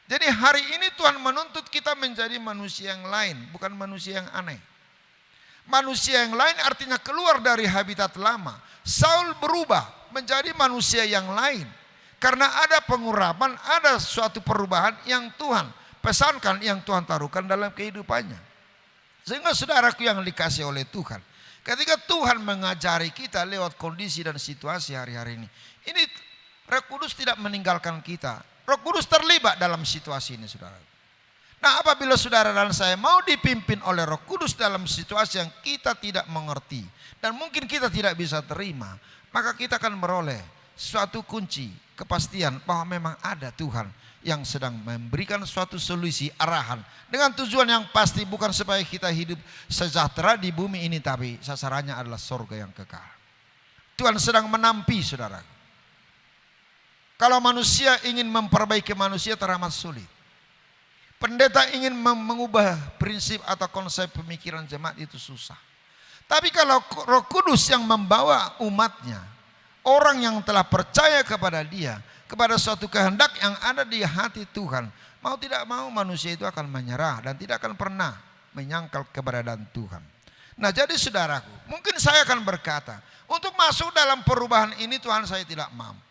[SPEAKER 3] Jadi hari ini Tuhan menuntut kita menjadi manusia yang lain, bukan manusia yang aneh. Manusia yang lain artinya keluar dari habitat lama. Saul berubah menjadi manusia yang lain. Karena ada pengurapan, ada suatu perubahan yang Tuhan pesankan, yang Tuhan taruhkan dalam kehidupannya. Sehingga saudaraku yang dikasih oleh Tuhan, ketika Tuhan mengajari kita lewat kondisi dan situasi hari-hari ini Roh Kudus tidak meninggalkan kita. Roh Kudus terlibat dalam situasi ini, saudara. Nah, apabila saudara dan saya mau dipimpin oleh Roh Kudus dalam situasi yang kita tidak mengerti dan mungkin kita tidak bisa terima, maka kita akan beroleh suatu kunci kepastian bahwa memang ada Tuhan yang sedang memberikan suatu solusi, arahan dengan tujuan yang pasti, bukan supaya kita hidup sejahtera di bumi ini, tapi sasarannya adalah surga yang kekal. Tuhan sedang menampi, saudara. Kalau manusia ingin memperbaiki manusia teramat sulit. Pendeta ingin mengubah prinsip atau konsep pemikiran jemaat itu susah. Tapi kalau Roh Kudus yang membawa umatnya, orang yang telah percaya kepada dia, kepada suatu kehendak yang ada di hati Tuhan, mau tidak mau manusia itu akan menyerah dan tidak akan pernah menyangkal keberadaan Tuhan. Nah, jadi saudaraku, mungkin saya akan berkata, untuk masuk dalam perubahan ini Tuhan saya tidak mampu.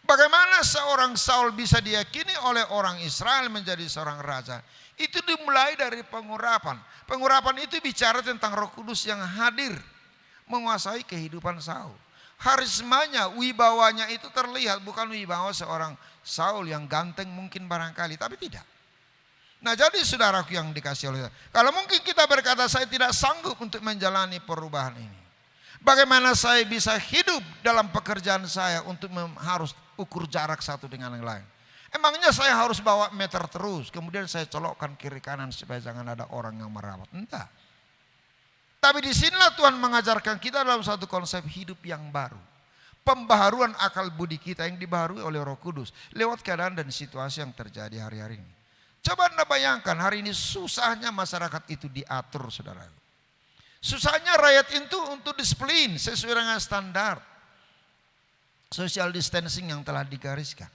[SPEAKER 3] Bagaimana seorang Saul bisa diyakini oleh orang Israel menjadi seorang raja? Itu dimulai dari pengurapan. Pengurapan itu bicara tentang Roh Kudus yang hadir menguasai kehidupan Saul. Harismanya, wibawanya itu terlihat, bukan wibawa seorang Saul yang ganteng mungkin barangkali, tapi tidak. Nah, jadi saudaraku yang dikasih oleh Tuhan, kalau mungkin kita berkata saya tidak sanggup untuk menjalani perubahan ini, bagaimana saya bisa hidup dalam pekerjaan saya untuk harus ukur jarak satu dengan yang lain? Emangnya saya harus bawa meter terus, kemudian saya colokkan kiri kanan supaya jangan ada orang yang merawat? Entah. Tapi disinilah Tuhan mengajarkan kita dalam satu konsep hidup yang baru. Pembaharuan akal budi kita yang dibaharui oleh Roh Kudus lewat keadaan dan situasi yang terjadi hari-hari ini. Coba Anda bayangkan, hari ini susahnya masyarakat itu diatur, saudara. Susahnya rakyat itu untuk disiplin sesuai dengan standar social distancing yang telah digariskan.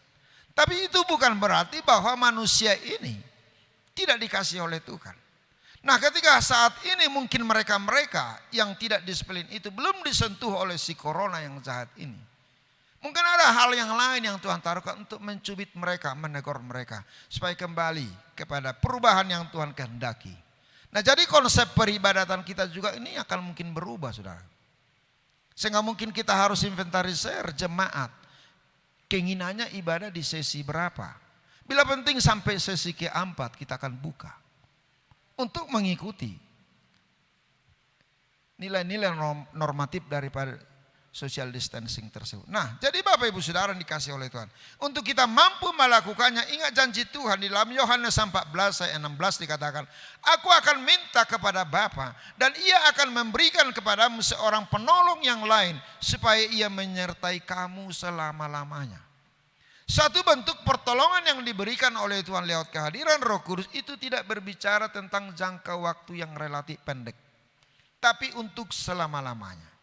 [SPEAKER 3] Tapi itu bukan berarti bahwa manusia ini tidak dikasih oleh Tuhan. Nah, ketika saat ini mungkin mereka-mereka yang tidak disiplin itu belum disentuh oleh si corona yang jahat ini. Mungkin ada hal yang lain yang Tuhan taruhkan untuk mencubit mereka, menegur mereka, supaya kembali kepada perubahan yang Tuhan kehendaki. Nah, jadi konsep peribadatan kita juga ini akan mungkin berubah, saudara. Sehingga mungkin kita harus inventarisir jemaat. Keinginannya ibadah di sesi berapa. Bila penting sampai sesi keempat kita akan buka. Untuk mengikuti nilai-nilai normatif daripada social distancing tersebut. Nah, jadi Bapak Ibu Saudara yang dikasih oleh Tuhan, untuk kita mampu melakukannya, ingat janji Tuhan di dalam Yohanes 14 ayat 16 dikatakan, aku akan minta kepada Bapa dan ia akan memberikan kepadamu seorang penolong yang lain supaya ia menyertai kamu selama-lamanya. Satu bentuk pertolongan yang diberikan oleh Tuhan lewat kehadiran Roh Kudus itu tidak berbicara tentang jangka waktu yang relatif pendek, tapi untuk selama-lamanya.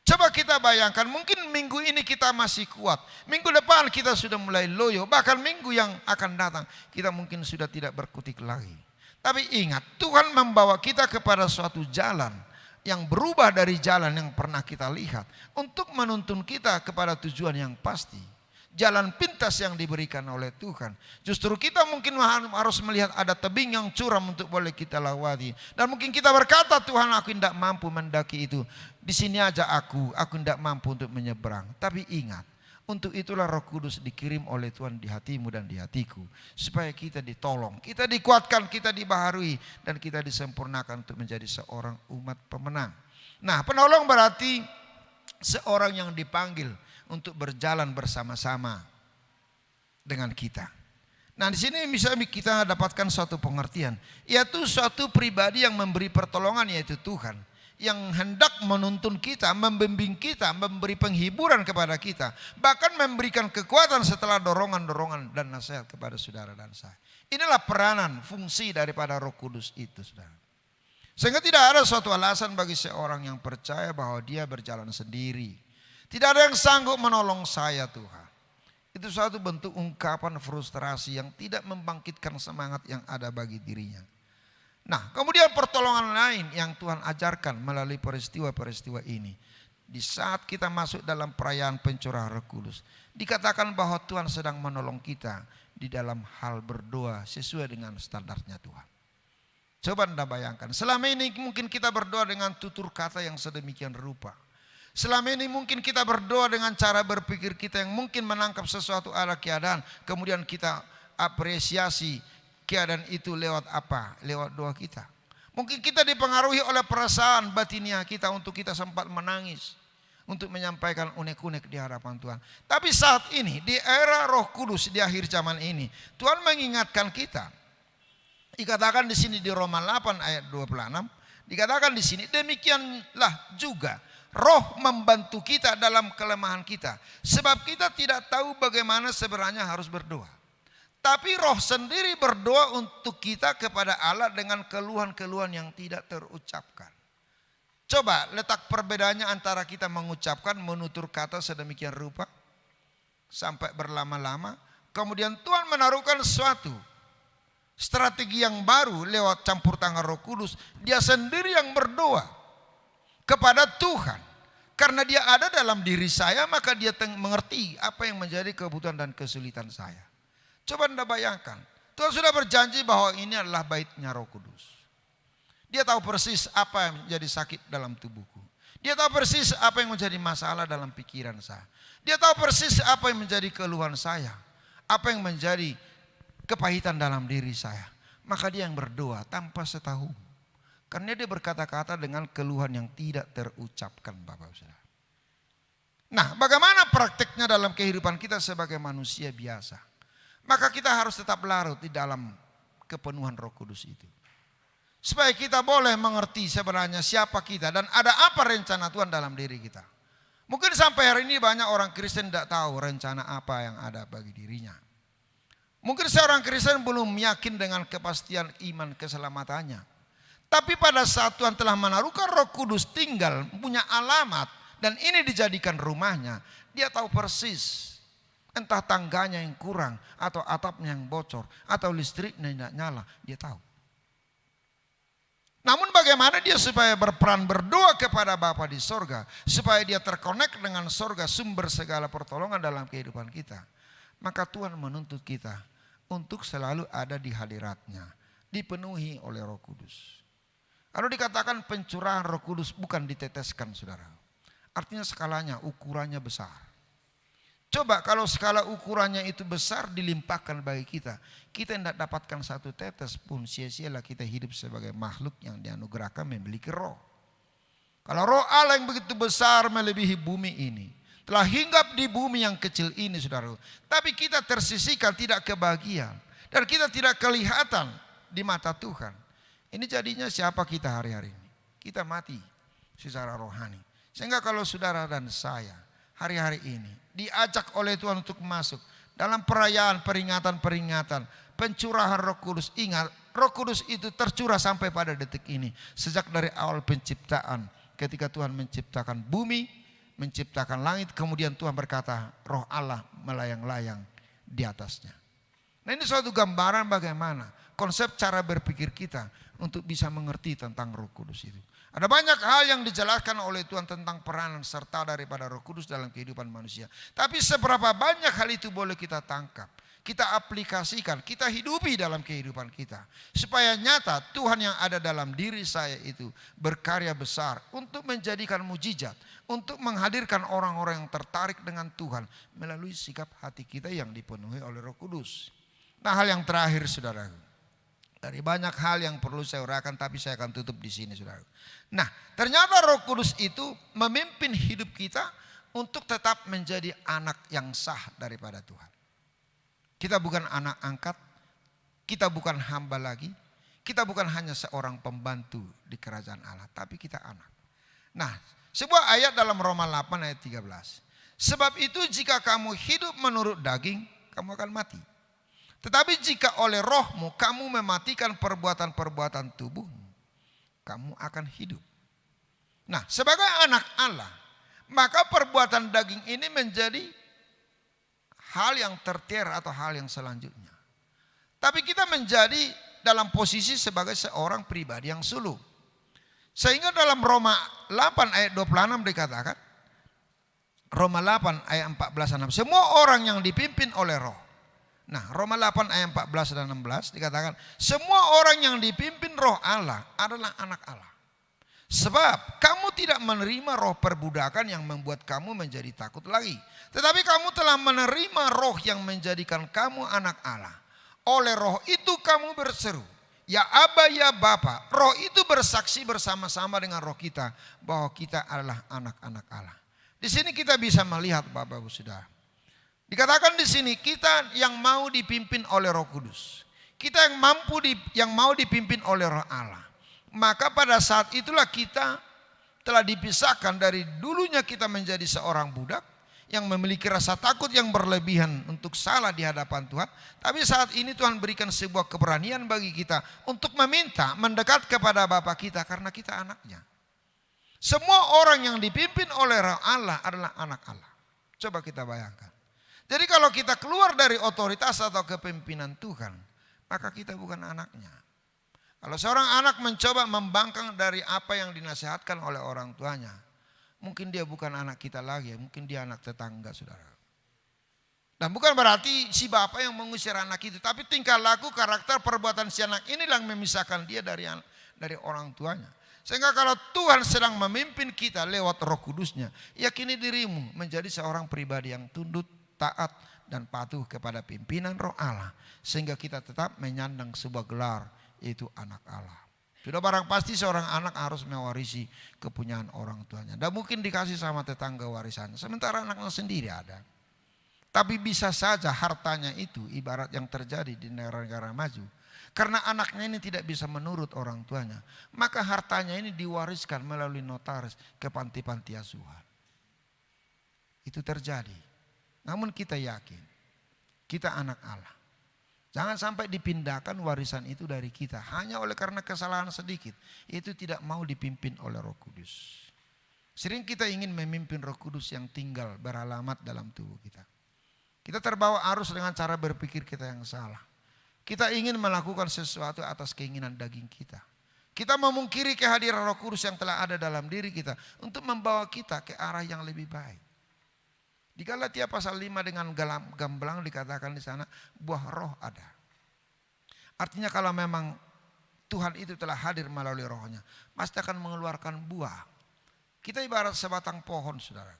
[SPEAKER 3] Coba kita bayangkan, mungkin minggu ini kita masih kuat, minggu depan kita sudah mulai loyo, bahkan minggu yang akan datang kita mungkin sudah tidak berkutik lagi. Tapi ingat, Tuhan membawa kita kepada suatu jalan yang berubah dari jalan yang pernah kita lihat, untuk menuntun kita kepada tujuan yang pasti. Jalan pintas yang diberikan oleh Tuhan. Justru kita mungkin harus melihat ada tebing yang curam untuk boleh kita lewati. Dan mungkin kita berkata, Tuhan aku tidak mampu mendaki itu. Di sini aja aku tidak mampu untuk menyeberang. Tapi ingat, untuk itulah Roh Kudus dikirim oleh Tuhan di hatimu dan di hatiku. Supaya kita ditolong, kita dikuatkan, kita dibaharui. Dan kita disempurnakan untuk menjadi seorang umat pemenang. Nah, penolong berarti seorang yang dipanggil untuk berjalan bersama-sama dengan kita. Nah, di sini bisa kita dapatkan suatu pengertian, yaitu suatu pribadi yang memberi pertolongan, yaitu Tuhan, yang hendak menuntun kita, membimbing kita, memberi penghiburan kepada kita, bahkan memberikan kekuatan setelah dorongan-dorongan dan nasihat kepada saudara dan saya. Inilah peranan, fungsi daripada Roh Kudus itu, saudara. Sehingga tidak ada suatu alasan bagi seorang yang percaya bahwa dia berjalan sendiri. Tidak ada yang sanggup menolong saya, Tuhan. Itu suatu bentuk ungkapan frustrasi yang tidak membangkitkan semangat yang ada bagi dirinya. Nah, kemudian pertolongan lain yang Tuhan ajarkan melalui peristiwa-peristiwa ini. Di saat kita masuk dalam perayaan pencurahan Roh Kudus, dikatakan bahwa Tuhan sedang menolong kita di dalam hal berdoa sesuai dengan standarnya Tuhan. Coba Anda bayangkan, selama ini mungkin kita berdoa dengan tutur kata yang sedemikian rupa. Selama ini mungkin kita berdoa dengan cara berpikir kita yang mungkin menangkap sesuatu arah keadaan. Kemudian kita apresiasi keadaan itu lewat apa? Lewat doa kita. Mungkin kita dipengaruhi oleh perasaan batinia kita untuk kita sempat menangis. untuk menyampaikan unek-unek di hadapan Tuhan. Tapi saat ini di era Roh Kudus di akhir zaman ini, Tuhan mengingatkan kita. Dikatakan di sini di Roma 8 ayat 26, dikatakan di sini demikianlah juga Roh membantu kita dalam kelemahan kita. Sebab kita tidak tahu bagaimana sebenarnya harus berdoa. Tapi Roh sendiri berdoa untuk kita kepada Allah dengan keluhan-keluhan yang tidak terucapkan. Coba letak perbedaannya antara kita mengucapkan, menutur kata sedemikian rupa sampai berlama-lama. Kemudian Tuhan menaruhkan suatu strategi yang baru lewat campur tangan Roh Kudus. Dia sendiri yang berdoa kepada Tuhan. Karena dia ada dalam diri saya, maka dia mengerti apa yang menjadi kebutuhan dan kesulitan saya. Coba Anda bayangkan, Tuhan sudah berjanji bahwa ini adalah baitnya Roh Kudus. Dia tahu persis apa yang menjadi sakit dalam tubuhku. Dia tahu persis apa yang menjadi masalah dalam pikiran saya. Dia tahu persis apa yang menjadi keluhan saya. Apa yang menjadi kepahitan dalam diri saya. Maka dia yang berdoa tanpa setahu. Karena dia berkata-kata dengan keluhan yang tidak terucapkan, Bapak Saudara. Nah, bagaimana prakteknya dalam kehidupan kita sebagai manusia biasa? Maka kita harus tetap larut di dalam kepenuhan Roh Kudus itu. Supaya kita boleh mengerti sebenarnya siapa kita dan ada apa rencana Tuhan dalam diri kita. Mungkin sampai hari ini banyak orang Kristen tidak tahu rencana apa yang ada bagi dirinya. Mungkin seorang Kristen belum yakin dengan kepastian iman keselamatannya. Tapi pada saat Tuhan telah menaruhkan Roh Kudus tinggal, punya alamat, dan ini dijadikan rumahnya, dia tahu persis. Entah tangganya yang kurang, atau atapnya yang bocor, atau listriknya tidak nyala, dia tahu. Namun bagaimana dia supaya berperan berdoa kepada Bapa di sorga, supaya dia terkonek dengan sorga sumber segala pertolongan dalam kehidupan kita. Maka Tuhan menuntut kita untuk selalu ada di hadiratnya, dipenuhi oleh Roh Kudus. Kalau dikatakan pencurahan Roh Kudus bukan diteteskan, saudara. Artinya skalanya, ukurannya besar. Coba kalau skala ukurannya itu besar dilimpahkan bagi kita. Kita tidak dapatkan satu tetes pun, sia-sialah kita hidup sebagai makhluk yang dianugerahkan memiliki roh. Kalau roh Allah yang begitu besar melebihi bumi ini. Telah hinggap di bumi yang kecil ini, saudara. Tapi kita tersisihkan, tidak kebahagiaan. Dan kita tidak kelihatan di mata Tuhan. Ini jadinya siapa kita hari-hari ini? Kita mati secara rohani. Sehingga kalau saudara dan saya hari-hari ini diajak oleh Tuhan untuk masuk dalam perayaan peringatan-peringatan pencurahan Roh Kudus. Ingat, Roh Kudus itu tercurah sampai pada detik ini. Sejak dari awal penciptaan, ketika Tuhan menciptakan bumi, menciptakan langit, kemudian Tuhan berkata, Roh Allah melayang-layang di atasnya. Nah, ini suatu gambaran bagaimana konsep cara berpikir kita untuk bisa mengerti tentang Roh Kudus itu. Ada banyak hal yang dijelaskan oleh Tuhan tentang peranan serta daripada Roh Kudus dalam kehidupan manusia. Tapi seberapa banyak hal itu boleh kita tangkap, kita aplikasikan, kita hidupi dalam kehidupan kita. Supaya nyata Tuhan yang ada dalam diri saya itu berkarya besar untuk menjadikan mujizat, untuk menghadirkan orang-orang yang tertarik dengan Tuhan melalui sikap hati kita yang dipenuhi oleh Roh Kudus. Nah, hal yang terakhir, saudara. Dari banyak hal yang perlu saya uraikan, tapi saya akan tutup di sini, saudara. Nah, ternyata Roh Kudus itu memimpin hidup kita untuk tetap menjadi anak yang sah daripada Tuhan. Kita bukan anak angkat, kita bukan hamba lagi, kita bukan hanya seorang pembantu di kerajaan Allah, tapi kita anak. Nah, sebuah ayat dalam Roma 8 ayat 13. Sebab itu jika kamu hidup menurut daging, kamu akan mati. Tetapi jika oleh rohmu kamu mematikan perbuatan-perbuatan tubuhmu, kamu akan hidup. Nah, sebagai anak Allah, maka perbuatan daging ini menjadi hal yang tertier atau hal yang selanjutnya. Tapi kita menjadi dalam posisi sebagai seorang pribadi yang suluk. Sehingga dalam Roma 8 ayat 26 dikatakan, Roma 8 ayat 14 dan 6, semua orang yang dipimpin oleh roh. Nah, Roma 8 ayat 14 dan 16 dikatakan, semua orang yang dipimpin roh Allah adalah anak Allah. Sebab kamu tidak menerima roh perbudakan yang membuat kamu menjadi takut lagi. Tetapi kamu telah menerima roh yang menjadikan kamu anak Allah. Oleh roh itu kamu berseru, ya Aba, ya Bapa. Roh itu bersaksi bersama-sama dengan roh kita bahwa kita adalah anak-anak Allah. Di sini kita bisa melihat Bapak Ibu Saudara. Dikatakan di sini kita yang mau dipimpin oleh Roh Kudus. Kita yang mau dipimpin oleh Roh Allah. Maka pada saat itulah kita telah dipisahkan dari dulunya kita menjadi seorang budak yang memiliki rasa takut yang berlebihan untuk salah di hadapan Tuhan. Tapi saat ini Tuhan berikan sebuah keberanian bagi kita untuk meminta mendekat kepada Bapa kita karena kita anaknya. Semua orang yang dipimpin oleh Roh Allah adalah anak Allah. Coba kita bayangkan. Jadi kalau kita keluar dari otoritas atau kepemimpinan Tuhan, maka kita bukan anaknya. Kalau seorang anak mencoba membangkang dari apa yang dinasihatkan oleh orang tuanya, mungkin dia bukan anak kita lagi, mungkin dia anak tetangga, saudara. Dan bukan berarti si bapak yang mengusir anak itu, tapi tingkah laku, karakter, perbuatan si anak inilah yang memisahkan dia dari orang tuanya. Sehingga kalau Tuhan sedang memimpin kita lewat Roh Kudusnya, yakini dirimu menjadi seorang pribadi yang tunduk, taat, dan patuh kepada pimpinan Roh Allah. Sehingga kita tetap menyandang sebuah gelar, yaitu anak Allah. Sudah barang pasti seorang anak harus mewarisi kepunyaan orang tuanya. Dan mungkin dikasih sama tetangga warisannya, sementara anaknya sendiri ada. Tapi bisa saja hartanya itu ibarat yang terjadi di negara-negara maju. Karena anaknya ini tidak bisa menurut orang tuanya, maka hartanya ini diwariskan melalui notaris ke panti-panti asuhan. Itu terjadi. Namun kita yakin, kita anak Allah. Jangan sampai dipindahkan warisan itu dari kita hanya oleh karena kesalahan sedikit. Itu tidak mau dipimpin oleh Roh Kudus. Sering kita ingin memimpin Roh Kudus yang tinggal beralamat dalam tubuh kita. Kita terbawa arus dengan cara berpikir kita yang salah. Kita ingin melakukan sesuatu atas keinginan daging kita. Kita memungkiri kehadiran Roh Kudus yang telah ada dalam diri kita untuk membawa kita ke arah yang lebih baik. Di Galatia pasal 5 dengan gamblang dikatakan di sana buah roh ada. Artinya kalau memang Tuhan itu telah hadir melalui rohnya, pasti akan mengeluarkan buah. Kita ibarat sebatang pohon, saudara.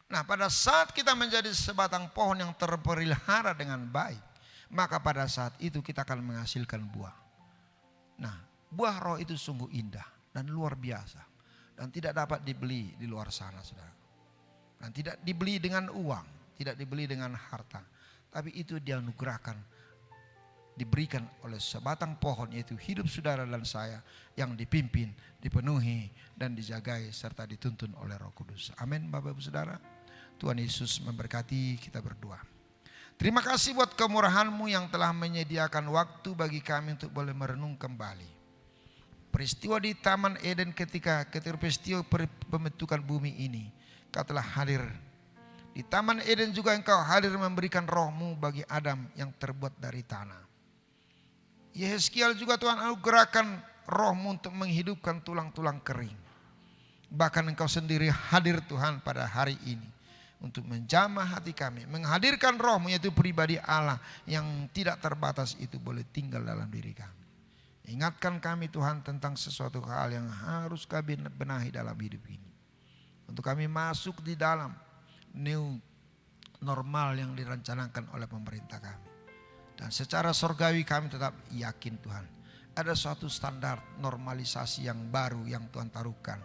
[SPEAKER 3] Nah, pada saat kita menjadi sebatang pohon yang terpelihara dengan baik, maka pada saat itu kita akan menghasilkan buah. Nah, buah roh itu sungguh indah dan luar biasa. Dan tidak dapat dibeli di luar sana, saudara. Dan tidak dibeli dengan uang, tidak dibeli dengan harta. Tapi itu dianugerahkan, diberikan oleh sebatang pohon, yaitu hidup saudara dan saya yang dipimpin, dipenuhi, dan dijagai serta dituntun oleh Roh Kudus. Amin Bapak Ibu Saudara. Tuhan Yesus memberkati, kita berdoa. Terima kasih buat kemurahan-Mu yang telah menyediakan waktu bagi kami untuk boleh merenung kembali. Peristiwa di Taman Eden ketika peristiwa pembentukan bumi ini, Kau telah hadir. Di Taman Eden juga Engkau hadir memberikan roh-Mu bagi Adam yang terbuat dari tanah. Yehezkiel juga Tuhan anugerahkan roh-Mu untuk menghidupkan tulang-tulang kering. Bahkan Engkau sendiri hadir Tuhan pada hari ini untuk menjamah hati kami, menghadirkan roh-Mu yaitu pribadi Allah yang tidak terbatas itu boleh tinggal dalam diri kami. Ingatkan kami Tuhan tentang sesuatu hal yang harus kami benahi dalam hidup ini. Untuk kami masuk di dalam new normal yang direncanakan oleh pemerintah kami. Dan secara surgawi kami tetap yakin Tuhan, ada suatu standar normalisasi yang baru yang Tuhan taruhkan.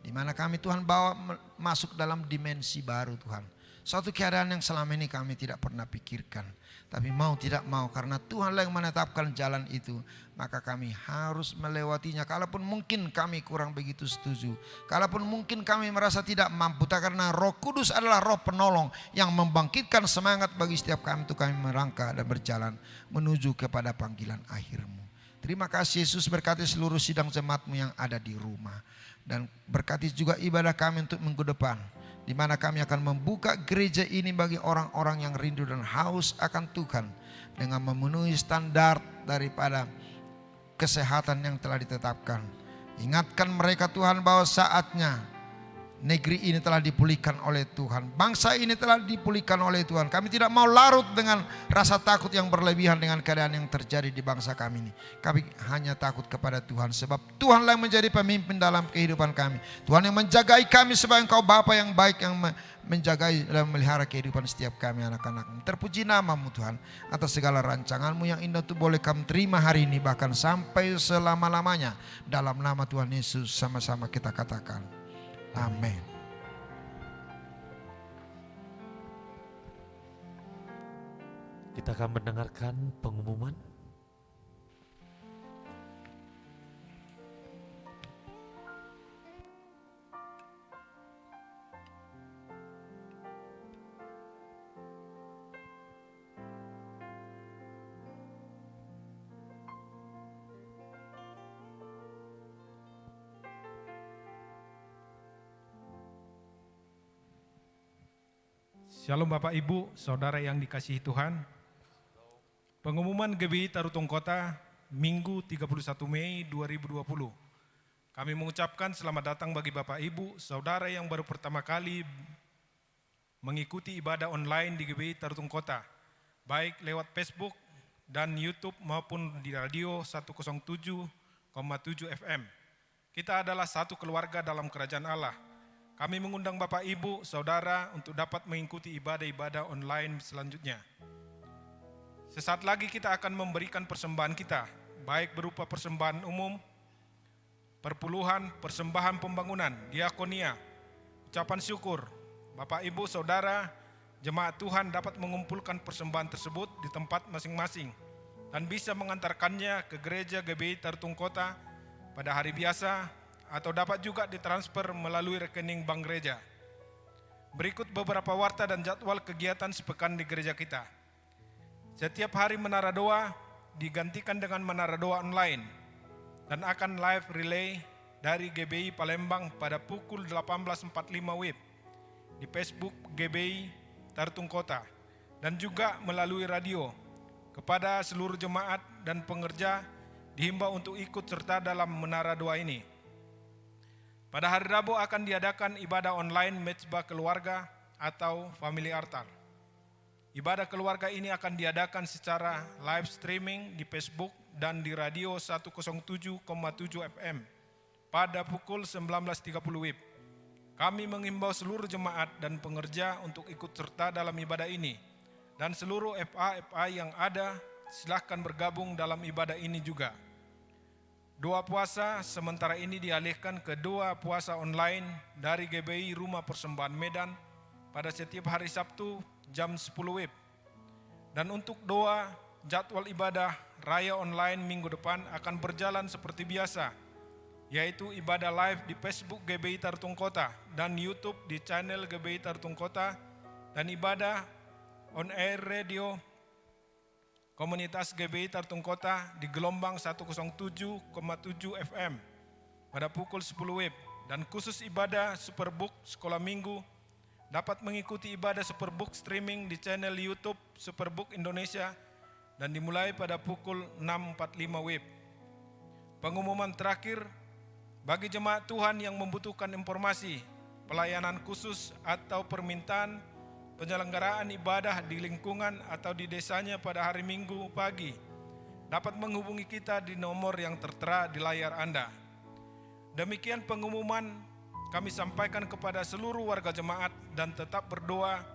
[SPEAKER 3] Di mana kami Tuhan bawa masuk dalam dimensi baru Tuhan. Suatu keadaan yang selama ini kami tidak pernah pikirkan. Tapi mau tidak mau karena Tuhanlah yang menetapkan jalan itu, maka kami harus melewatinya. Kalaupun mungkin kami kurang begitu setuju, kalaupun mungkin kami merasa tidak mampu, karena Roh Kudus adalah roh penolong yang membangkitkan semangat bagi setiap kami untuk kami melangkah dan berjalan menuju kepada panggilan akhir-Mu. Terima kasih Yesus, berkati seluruh sidang jemaat-Mu yang ada di rumah. Dan berkati juga ibadah kami untuk minggu depan, di mana kami akan membuka gereja ini bagi orang-orang yang rindu dan haus akan Tuhan dengan memenuhi standar daripada kesehatan yang telah ditetapkan. Ingatkan mereka Tuhan bahwa saatnya negeri ini telah dipulihkan oleh Tuhan. Bangsa ini telah dipulihkan oleh Tuhan. Kami tidak mau larut dengan rasa takut yang berlebihan dengan keadaan yang terjadi di bangsa kami ini. Kami hanya takut kepada Tuhan sebab Tuhanlah yang menjadi pemimpin dalam kehidupan kami. Tuhan yang menjagai kami sebagai Engkau Bapa yang baik yang menjagai dan memelihara kehidupan setiap kami anak-anak-Mu. Terpuji nama-Mu Tuhan atas segala rancangan-Mu yang indah itu boleh kami terima hari ini bahkan sampai selama-lamanya. Dalam nama Tuhan Yesus sama-sama kita katakan. Amin.
[SPEAKER 1] Kita akan mendengarkan pengumuman.
[SPEAKER 4] Shalom Bapak Ibu, Saudara yang dikasihi Tuhan. Pengumuman GBI Tarutong Kota, Minggu 31 Mei 2020. Kami mengucapkan selamat datang bagi Bapak Ibu, Saudara yang baru pertama kali mengikuti ibadah online di GBI Tarutong Kota, baik lewat Facebook dan YouTube maupun di radio 107,7 FM. Kita adalah satu keluarga dalam kerajaan Allah. Kami mengundang Bapak, Ibu, Saudara untuk dapat mengikuti ibadah-ibadah online selanjutnya. Sesaat lagi kita akan memberikan persembahan kita, baik berupa persembahan umum, perpuluhan, persembahan pembangunan, diakonia, ucapan syukur. Bapak, Ibu, Saudara, jemaat Tuhan dapat mengumpulkan persembahan tersebut di tempat masing-masing dan bisa mengantarkannya ke gereja GBI Tarutong Kota pada hari biasa, atau dapat juga ditransfer melalui rekening bank gereja. Berikut beberapa warta dan jadwal kegiatan sepekan di gereja kita. Setiap hari menara doa digantikan dengan menara doa online dan akan live relay dari GBI Palembang pada pukul 18.45 WIB di Facebook GBI Tarutong Kota dan juga melalui radio. Kepada seluruh jemaat dan pengerja dihimbau untuk ikut serta dalam menara doa ini. Pada hari Rabu akan diadakan ibadah online mezbah keluarga atau family altar. Ibadah keluarga ini akan diadakan secara live streaming di Facebook dan di radio 107,7 FM pada pukul 19.30 WIB. Kami mengimbau seluruh jemaat dan pengerja untuk ikut serta dalam ibadah ini. Dan seluruh FA yang ada silakan bergabung dalam ibadah ini juga. Doa puasa sementara ini dialihkan ke doa puasa online dari GBI Rumah Persembahan Medan pada setiap hari Sabtu jam 10 WIB. Dan untuk doa jadwal ibadah raya online minggu depan akan berjalan seperti biasa, yaitu ibadah live di Facebook GBI Tarutong Kota dan YouTube di channel GBI Tarutong Kota, dan ibadah on air radio Komunitas GBI Tarutong Kota di gelombang 107,7 FM pada pukul 10 WIB. Dan khusus ibadah Superbook Sekolah Minggu dapat mengikuti ibadah Superbook streaming di channel YouTube Superbook Indonesia dan dimulai pada pukul 6.45 WIB. Pengumuman terakhir, bagi jemaat Tuhan yang membutuhkan informasi, pelayanan khusus atau permintaan penyelenggaraan ibadah di lingkungan atau di desanya pada hari Minggu pagi, dapat menghubungi kita di nomor yang tertera di layar Anda. Demikian pengumuman kami sampaikan kepada seluruh warga jemaat dan tetap berdoa,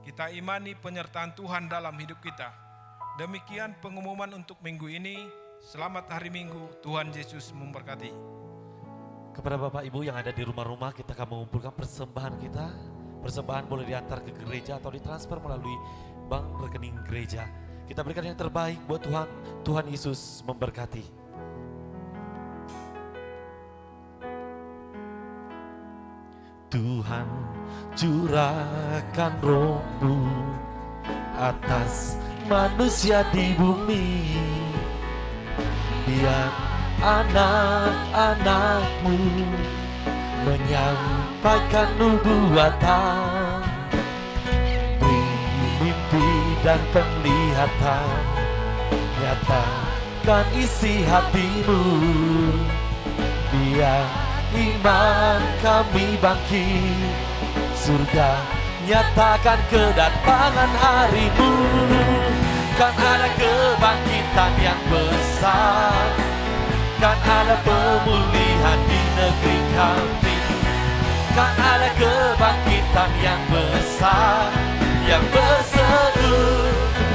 [SPEAKER 4] kita imani penyertaan Tuhan dalam hidup kita. Demikian pengumuman untuk minggu ini. Selamat hari Minggu, Tuhan Yesus memberkati.
[SPEAKER 1] Kepada Bapak Ibu yang ada di rumah-rumah, kita akan mengumpulkan persembahan kita. Persembahan boleh diantar ke gereja atau ditransfer melalui bank rekening gereja. Kita berikan yang terbaik buat Tuhan. Tuhan Yesus memberkati. Tuhan curahkan Roh-Mu atas manusia di bumi. Biar anak-anak-Mu menyampaikan nubuatan, beri mimpi dan penglihatan, nyatakan isi hatimu. Biar iman kami bangkit, surga nyatakan kedatangan harimu. Kan ada kebangkitan yang besar, kan ada pemulihan di negeri kami. Kan ada kebangkitan yang besar, yang berseru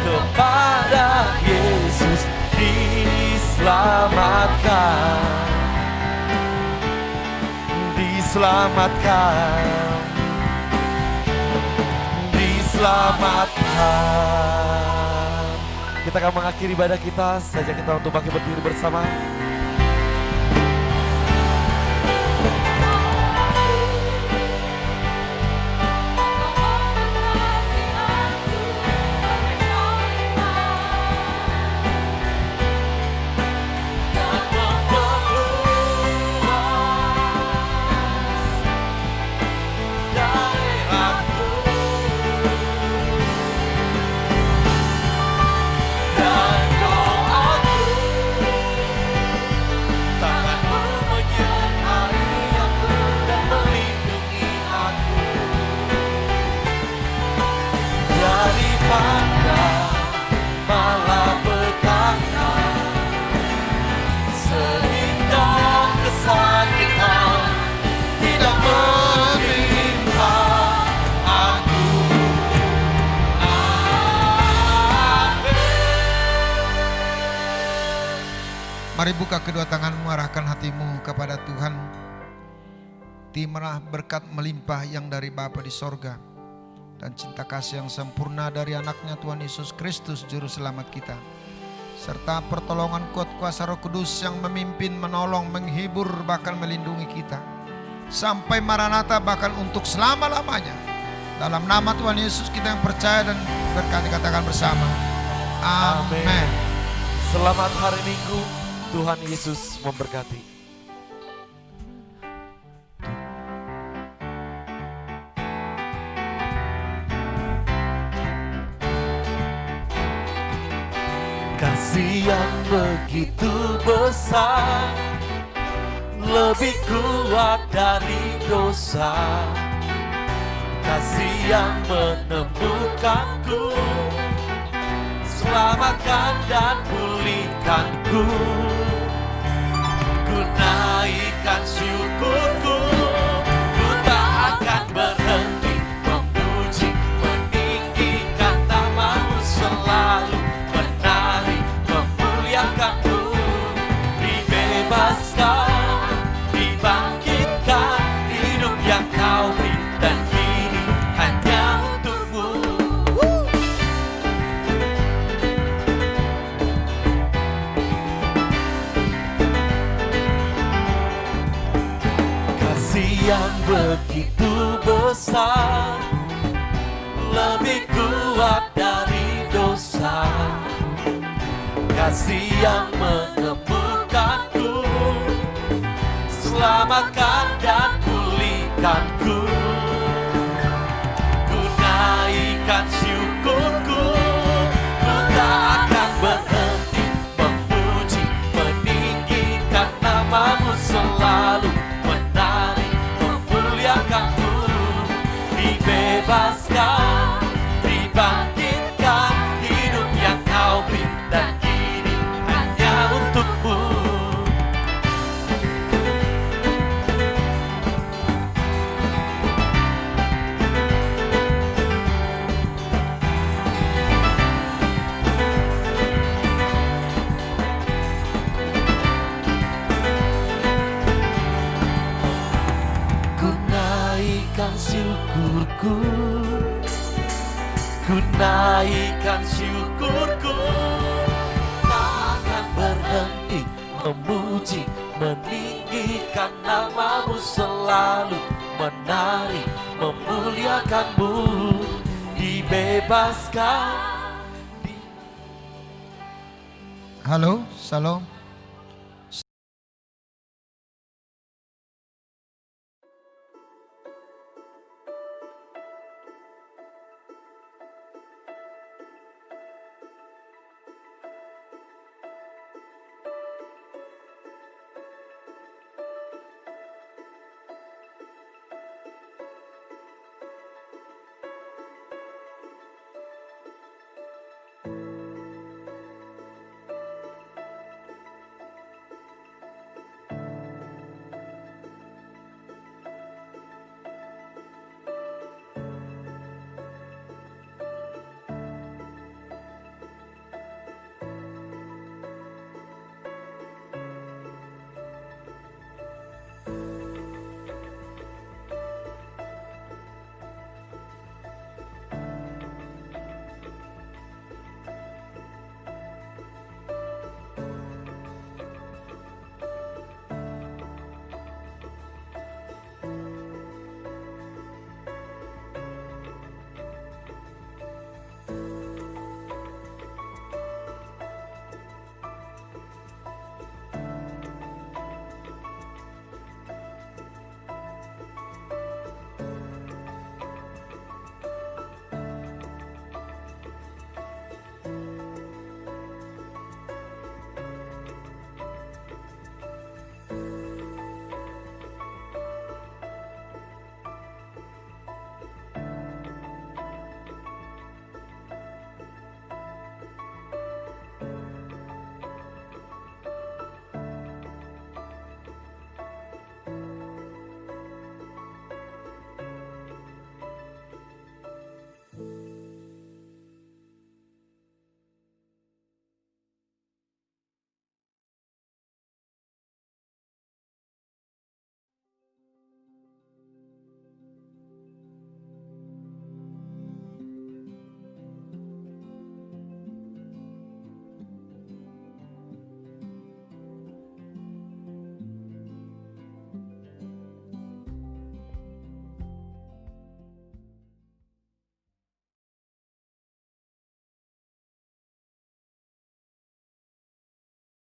[SPEAKER 1] kepada Yesus diselamatkan, diselamatkan, diselamatkan. Kita akan mengakhiri ibadah kita, saja kita untuk bangkit berdiri bersama.
[SPEAKER 3] Mari buka kedua tanganmu, arahkan hatimu kepada Tuhan. Timurlah berkat melimpah yang dari Bapa di sorga, dan cinta kasih yang sempurna dari anaknya Tuhan Yesus Kristus Juru Selamat kita, serta pertolongan kuat kuasa Roh Kudus yang memimpin, menolong, menghibur, bahkan melindungi kita sampai Maranatha, bahkan untuk selama-lamanya. Dalam nama Tuhan Yesus kita yang percaya dan berkati, katakan bersama, amin.
[SPEAKER 1] Selamat hari Minggu, Tuhan Yesus memberkati. Kasih yang begitu besar, lebih kuat dari dosa. Kasih yang menemukanku, selamatkan dan pulihkanku. Ku naikkan syukurku, ku tak akan berhenti memuji, meninggikan nama-Mu selalu, menari, memuliakan-Mu. Dibebaskan, dibangkitkan, hidup yang Kau beri, dan kini hanya untuk-Mu. Yang begitu besar, lebih kuat dari dosa. Kasih yang menemukanku, selamatkan dan pulihkanku. Ku naikkan syukurku, ku tak akan berhenti memuji, meninggikan nama-Mu selalu, menari, memuliakan-Mu. Dibebaskan, dibangkitkan, hidup yang Kau beri, dan kini hanya untuk-Mu. Ku naikkan syukurku, ku naikkan syukurku, tak akan berhenti memuji, meninggikan nama-Mu selalu, menari, memuliakan-Mu. Dibebaskan.
[SPEAKER 3] Halo, Shalom.